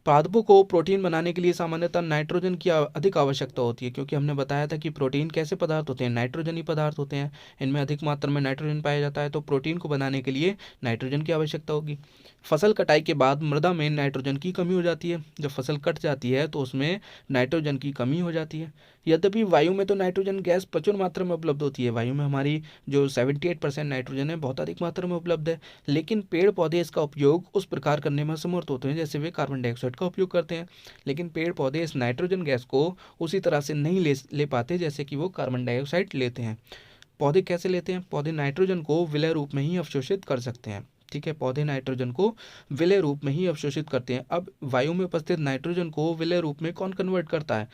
पादपों को प्रोटीन बनाने के लिए सामान्यतः नाइट्रोजन की अधिक आवश्यकता होती है, क्योंकि हमने बताया था कि प्रोटीन कैसे पदार्थ होते हैं? नाइट्रोजनी पदार्थ होते हैं। इनमें अधिक मात्रा में नाइट्रोजन पाया जाता है, तो प्रोटीन को बनाने के लिए नाइट्रोजन की आवश्यकता होगी। फसल कटाई के बाद मृदा में नाइट्रोजन की कमी हो जाती है। जब फसल कट जाती है तो उसमें नाइट्रोजन की कमी हो जाती है। यद्यपि वायु में तो नाइट्रोजन गैस प्रचुर मात्रा में उपलब्ध होती है। वायु में हमारी जो 78% नाइट्रोजन है बहुत अधिक मात्रा में उपलब्ध है, लेकिन पेड़ पौधे इसका उपयोग उस प्रकार करने में असमर्थ होते हैं जैसे वे कार्बन डाइऑक्साइड का उपयोग करते हैं। लेकिन पेड़ पौधे इस नाइट्रोजन गैस को उसी तरह से नहीं ले पाते जैसे कि वो कार्बन डाइऑक्साइड लेते हैं। पौधे कैसे लेते हैं? पौधे नाइट्रोजन को विलय रूप में ही अवशोषित कर सकते हैं। ठीक है, पौधे नाइट्रोजन को विलय रूप में ही अवशोषित करते हैं। अब वायु में उपस्थित नाइट्रोजन को विलय रूप में कौन कन्वर्ट करता है?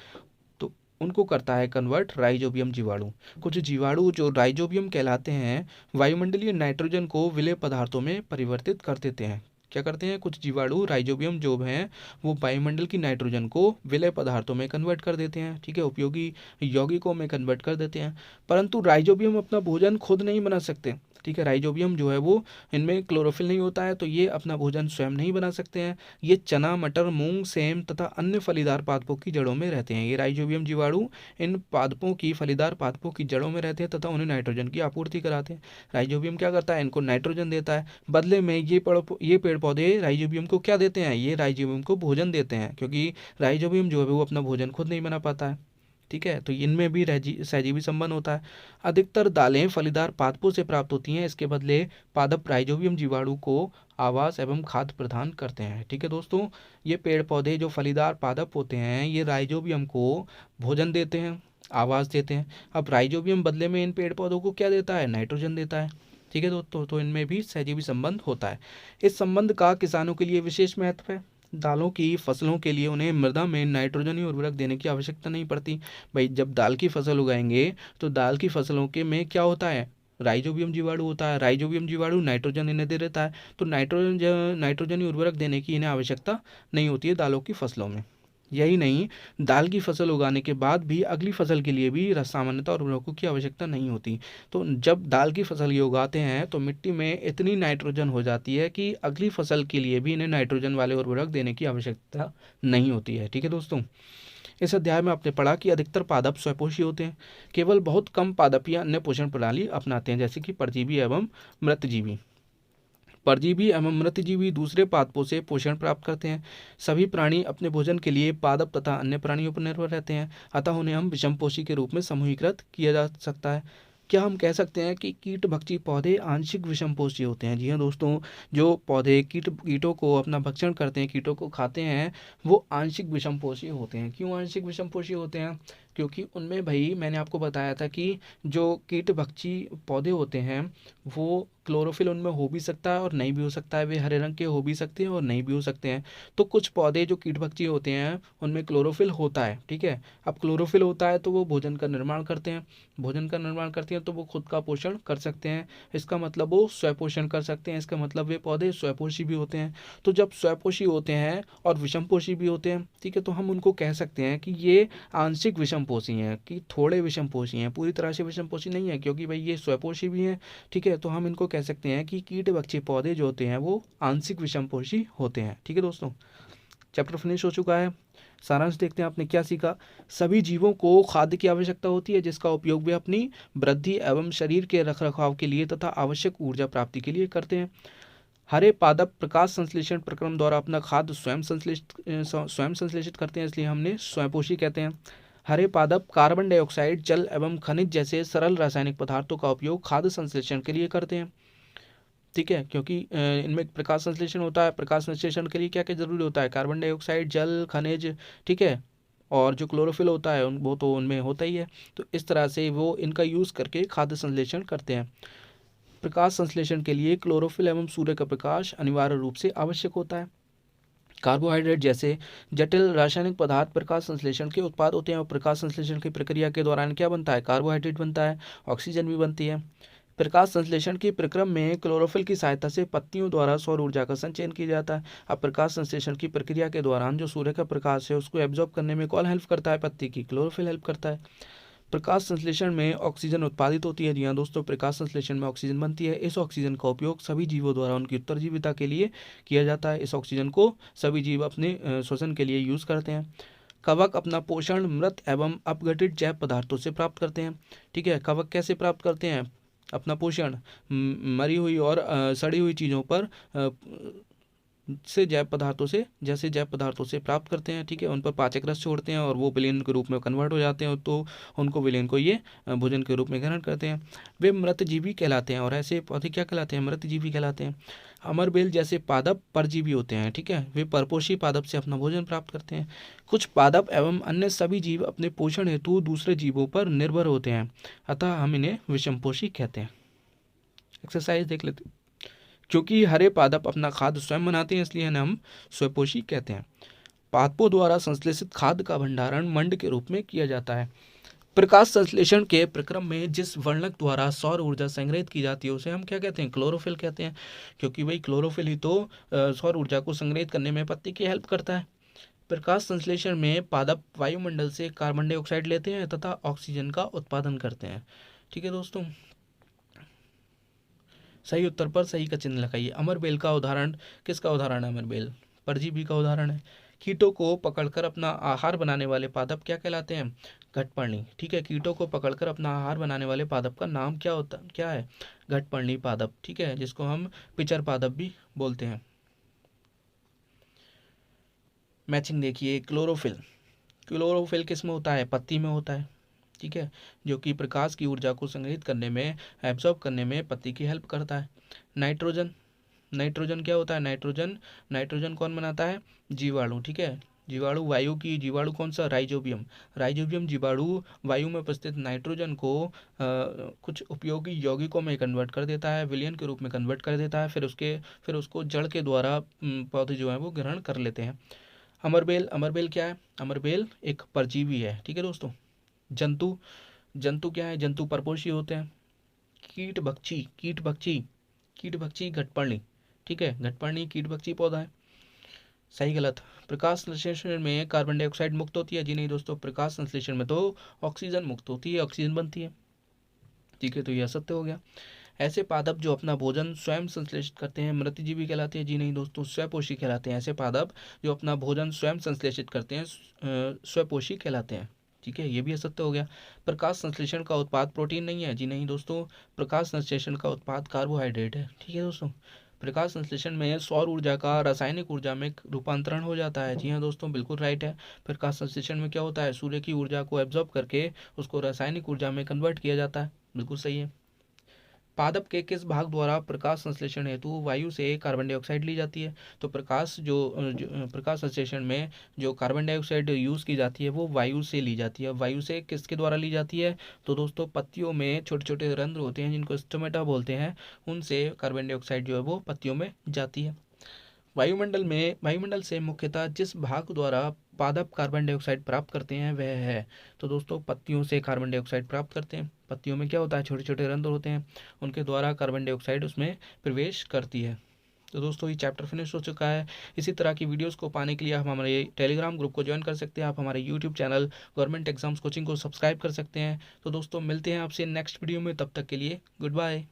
तो उनको करता है कन्वर्ट राइजोबियम जीवाणु। कुछ जीवाणु जो राइजोबियम कहलाते हैं वायुमंडलीय नाइट्रोजन को विलय पदार्थों में परिवर्तित कर देते हैं। क्या करते हैं? कुछ जीवाणु राइजोबियम जो हैं वो वायुमंडल की नाइट्रोजन को विलय पदार्थों में कन्वर्ट कर देते हैं। ठीक है, उपयोगी यौगिकों में कन्वर्ट कर देते हैं। परंतु राइजोबियम अपना भोजन खुद नहीं बना सकते। ठीक है। राइजोबियम जो है वो, इनमें क्लोरोफिल नहीं होता है, तो ये अपना भोजन स्वयं नहीं बना सकते हैं। ये चना, मटर, मूंग, सेम तथा अन्य फलीदार पादपों की जड़ों में रहते हैं। ये राइजोबियम जीवाणु इन पादपों की, फलीदार पादपों की जड़ों में रहते हैं तथा उन्हें नाइट्रोजन की आपूर्ति कराते हैं। राइजोबियम क्या करता है, इनको नाइट्रोजन देता है। बदले में ये पेड़ पौधे राइजोबियम को क्या देते हैं, ये राइजोबियम को भोजन देते हैं, क्योंकि राइजोबियम जो है वो अपना भोजन खुद नहीं बना पाता है। ठीक है, तो इनमें भी सहजीवी संबंध होता है। अधिकतर दालें फलीदार पादपों से प्राप्त होती हैं, इसके बदले पादप राइजोबियम जीवाणु को आवास एवं खाद्य प्रदान करते हैं। ठीक है दोस्तों, ये पेड़ पौधे जो फलीदार पादप होते हैं, ये राइजोबियम को भोजन देते हैं, आवास देते हैं। अब राइजोबियम बदले में इन पेड़ पौधों को क्या देता है, नाइट्रोजन देता है। ठीक है दोस्तों, तो इनमें भी सहजीवी संबंध होता है। इस संबंध का किसानों के लिए विशेष महत्व है। दालों की फसलों के लिए उन्हें मृदा में नाइट्रोजनी उर्वरक देने की आवश्यकता नहीं पड़ती। भाई जब दाल की फसल उगाएंगे तो दाल की फसलों के में क्या होता है, राइजोबियम जीवाणु होता है। राइजोबियम जीवाणु नाइट्रोजन इन्हें दे देता है, तो नाइट्रोजनी उर्वरक देने की इन्हें आवश्यकता नहीं होती है दालों की फसलों में। यही नहीं, दाल की फसल उगाने के बाद भी अगली फसल के लिए भी सामान्यतः उर्वरकों की आवश्यकता नहीं होती। तो जब दाल की फसल ये उगाते हैं तो मिट्टी में इतनी नाइट्रोजन हो जाती है कि अगली फसल के लिए भी इन्हें नाइट्रोजन वाले उर्वरक देने की आवश्यकता नहीं होती है। ठीक है दोस्तों, इस अध्याय में आपने पढ़ा कि अधिकतर पादप स्वपोषी होते हैं, केवल बहुत कम पादप या अन्य पोषण प्रणाली अपनाते हैं, जैसे कि परजीवी एवं मृतजीवी। परजीवी एवं मृतजीवी दूसरे पादपों से पोषण प्राप्त करते हैं। सभी प्राणी अपने भोजन के लिए पादप तथा अन्य प्राणियों पर निर्भर रहते हैं, अतः उन्हें हम विषमपोषी के रूप में समूहीकृत किया जा सकता है। क्या हम कह सकते हैं कि कीटभक्षी पौधे आंशिक विषमपोषी होते हैं? जी हाँ दोस्तों, जो पौधे कीटों को अपना भक्षण करते हैं, कीटों को खाते हैं, वो आंशिक विषमपोषी होते हैं। क्यों आंशिक विषमपोषी होते हैं? क्योंकि उनमें, भाई मैंने आपको बताया था कि जो कीटभक्षी पौधे होते हैं वो क्लोरोफिल उनमें हो भी सकता है और नहीं भी हो सकता है, वे हरे रंग के हो भी सकते हैं और नहीं भी हो सकते हैं। तो कुछ पौधे जो कीटभक्षी होते हैं उनमें क्लोरोफिल होता है। ठीक है, अब क्लोरोफिल होता है तो वो भोजन का निर्माण करते हैं, भोजन का निर्माण करते हैं तो वो खुद का पोषण कर सकते हैं, इसका मतलब वो स्वपोषण कर सकते हैं, इसका मतलब वे पौधे स्वपोषी भी होते हैं। तो जब स्वपोषी होते हैं और विषमपोषी भी होते हैं, ठीक है, तो हम उनको कह सकते हैं कि ये आंशिक विषमपोषी हैं, कि थोड़े विषमपोषी हैं, पूरी तरह से विषमपोषी नहीं है, क्योंकि भाई ये स्वपोषी भी हैं। ठीक है, तो हम इनको कह सकते हैं कि कीटभक्षी पौधे जो होते हैं वो आंशिक विषमपोषी होते हैं। ठीक है दोस्तों, चैप्टर फिनिश हो चुका है। सारांश देखते हैं आपने क्या सीखा। सभी जीवों को खाद्य की आवश्यकता होती है, जिसका उपयोग वे अपनी वृद्धि एवं शरीर के रखरखाव के लिए तथा आवश्यक ऊर्जा प्राप्ति के लिए करते हैं। हरे पादप प्रकाश संश्लेषण प्रक्रम द्वारा अपना खाद्य स्वयं संश्लेषित करते हैं, इसलिए हमने स्वयंपोषी कहते हैं। हरे पादप कार्बन डाइऑक्साइड, जल एवं खनिज जैसे सरल रासायनिक पदार्थों का उपयोग खाद्य संश्लेषण के लिए करते हैं। ठीक है, क्योंकि इनमें प्रकाश संश्लेषण होता है। प्रकाश संश्लेषण के लिए क्या क्या जरूरी होता है, कार्बन डाइऑक्साइड, जल, खनिज, ठीक है, और जो क्लोरोफिल होता है वो तो उनमें होता ही है। तो इस तरह से वो इनका यूज़ करके खाद्य संश्लेषण करते हैं। प्रकाश संश्लेषण के लिए क्लोरोफिल एवं सूर्य का प्रकाश अनिवार्य रूप से आवश्यक होता है। कार्बोहाइड्रेट जैसे जटिल रासायनिक पदार्थ प्रकाश संश्लेषण के उत्पाद होते हैं, और प्रकाश संश्लेषण की प्रक्रिया के दौरान क्या बनता है, कार्बोहाइड्रेट बनता है, ऑक्सीजन भी बनती है। प्रकाश संश्लेषण की प्रक्रम में क्लोरोफिल की सहायता से पत्तियों द्वारा सौर ऊर्जा का संचयन किया जाता है। अब प्रकाश संश्लेषण की प्रक्रिया के दौरान जो सूर्य का प्रकाश है उसको एब्जॉर्ब करने में कौन हेल्प करता है, पत्ती की, क्लोरोफिल हेल्प करता है। प्रकाश संश्लेषण में ऑक्सीजन उत्पादित होती है। जी हाँ दोस्तों, प्रकाश संश्लेषण में ऑक्सीजन बनती है। इस ऑक्सीजन का उपयोग सभी जीवों द्वारा उनकी उत्तरजीविता के लिए किया जाता है। इस ऑक्सीजन को सभी जीव अपने श्वसन के लिए यूज करते हैं। कवक अपना पोषण मृत एवं अपघटित जैव पदार्थों से प्राप्त करते हैं। ठीक है, कवक कैसे प्राप्त करते हैं अपना पोषण, मरी हुई और सड़ी हुई चीज़ों पर से जैव पदार्थों से, जैसे जैव पदार्थों से प्राप्त करते हैं। ठीक है, उन पर पाचक रस छोड़ते हैं और वो विलेन के रूप में कन्वर्ट हो जाते हैं, तो उनको विलेन को ये भोजन के रूप में ग्रहण करते हैं। वे मृतजीवी कहलाते हैं, और ऐसे पौधे क्या कहलाते हैं, मृतजीवी कहलाते हैं। अमरबेल जैसे पादप परजीवी होते हैं। ठीक है, वे परपोषी पादप से अपना भोजन प्राप्त करते हैं। कुछ पादप एवं अन्य सभी जीव अपने पोषण हेतु दूसरे जीवों पर निर्भर होते हैं, अतः हम इन्हें विषमपोषी कहते हैं। एक्सरसाइज देख लेते हैं। क्योंकि हरे पादप अपना खाद्य स्वयं बनाते हैं, इसलिए इन्हें हम स्वपोषी कहते हैं। पादपों द्वारा संश्लेषित खाद्य का भंडारण मंड के रूप में किया जाता है। प्रकाश संश्लेषण के प्रक्रम में जिस वर्णक द्वारा सौर ऊर्जा संग्रहित की जाती है उसे हम क्या कहते हैं, क्लोरोफिल कहते हैं, क्योंकि भाई क्लोरोफिल ही तो सौर ऊर्जा को संग्रहित करने में पत्ती की हेल्प करता है। प्रकाश संश्लेषण में पादप वायुमंडल से कार्बन डाइऑक्साइड लेते हैं तथा ऑक्सीजन का उत्पादन करते हैं। ठीक है दोस्तों, सही उत्तर पर सही का चिन्ह लगाइए। अमरबेल का उदाहरण, किसका उदाहरण है अमरबेल? परजीवी का उदाहरण है। कीटों को पकड़कर अपना आहार बनाने वाले पादप क्या कहलाते हैं? घटपर्णी। ठीक है, कीटों को पकड़कर अपना आहार बनाने वाले पादप का नाम क्या है? घटपर्णी पादप। ठीक है, जिसको हम पिचर पादप भी बोलते हैं। मैचिंग देखिए, क्लोरोफिल। क्लोरोफिल किस में होता है? पत्ती में होता है। ठीक है, जो कि प्रकाश की ऊर्जा को संग्रहित करने में, एब्जॉर्ब करने में पत्ती की हेल्प करता है। नाइट्रोजन। नाइट्रोजन क्या होता है? नाइट्रोजन, नाइट्रोजन कौन बनाता है? जीवाणु। ठीक है, जीवाणु, वायु की जीवाणु कौन सा? राइजोबियम। राइजोबियम जीवाणु वायु में उपस्थित नाइट्रोजन को कुछ उपयोगी यौगिकों में कन्वर्ट कर देता है, विलयन के रूप में कन्वर्ट कर देता है, फिर उसको जड़ के द्वारा पौधे जो है वो ग्रहण कर लेते हैं। अमरबेल। अमरबेल क्या है? अमरबेल एक परजीवी है। ठीक है दोस्तों। जंतु। जंतु क्या है? जंतु परपोषी होते हैं। कीट भक्षी। कीट भक्षी, कीट भक्षी घटपर्णी। ठीक है, घटपर्णी कीट भक्षी पौधा है। सही गलत? प्रकाश संश्लेषण में कार्बन डाइऑक्साइड मुक्त होती है? जी नहीं दोस्तों, प्रकाश संश्लेषण में तो ऑक्सीजन मुक्त होती है, ऑक्सीजन बनती है। ठीक है, तो यह सत्य हो गया। ऐसे पादप जो अपना भोजन स्वयं संश्लेषित करते हैं मृतजीवी कहलाते हैं? जी नहीं दोस्तों, स्वपोषी कहलाते हैं। ऐसे पादप जो अपना भोजन स्वयं संश्लेषित करते हैं स्वपोषी कहलाते हैं। ठीक है, ये भी असत्य हो गया। प्रकाश संश्लेषण का उत्पाद प्रोटीन नहीं है? जी नहीं दोस्तों, प्रकाश संश्लेषण का उत्पाद कार्बोहाइड्रेट है। ठीक है दोस्तों। प्रकाश संश्लेषण में सौर ऊर्जा का रासायनिक ऊर्जा में रूपांतरण हो जाता है। जी हाँ दोस्तों, बिल्कुल राइट है। प्रकाश संश्लेषण में क्या होता है? सूर्य की ऊर्जा को एब्जॉर्ब करके उसको रासायनिक ऊर्जा में कन्वर्ट किया जाता है। बिल्कुल सही है। पादप के किस भाग द्वारा प्रकाश संश्लेषण हेतु वायु से कार्बन डाइऑक्साइड ली जाती है? तो प्रकाश संश्लेषण में जो कार्बन डाइऑक्साइड यूज़ की जाती है वो वायु से ली जाती है। वायु से किसके द्वारा ली जाती है? तो दोस्तों पत्तियों में छोटे छोटे रंध्र होते हैं जिनको स्टोमेटा बोलते हैं, उनसे कार्बन डाइऑक्साइड जो है वो पत्तियों में जाती है। वायुमंडल से मुख्यतः जिस भाग द्वारा पादप कार्बन डाइऑक्साइड प्राप्त करते हैं वह है? तो दोस्तों पत्तियों से कार्बन डाइऑक्साइड प्राप्त करते हैं। पत्तियों में क्या होता है? छोटे छोटे रंध्र होते हैं, उनके द्वारा कार्बन डाइऑक्साइड उसमें प्रवेश करती है। तो दोस्तों ये चैप्टर फिनिश हो चुका है। इसी तरह की वीडियोस को पाने के लिए आप हमारे टेलीग्राम ग्रुप को ज्वाइन कर सकते हैं। आप हमारे YouTube channel government exams coaching को सब्सक्राइब कर सकते हैं। तो दोस्तों मिलते हैं आपसे नेक्स्ट वीडियो में, तब तक के लिए गुड बाय।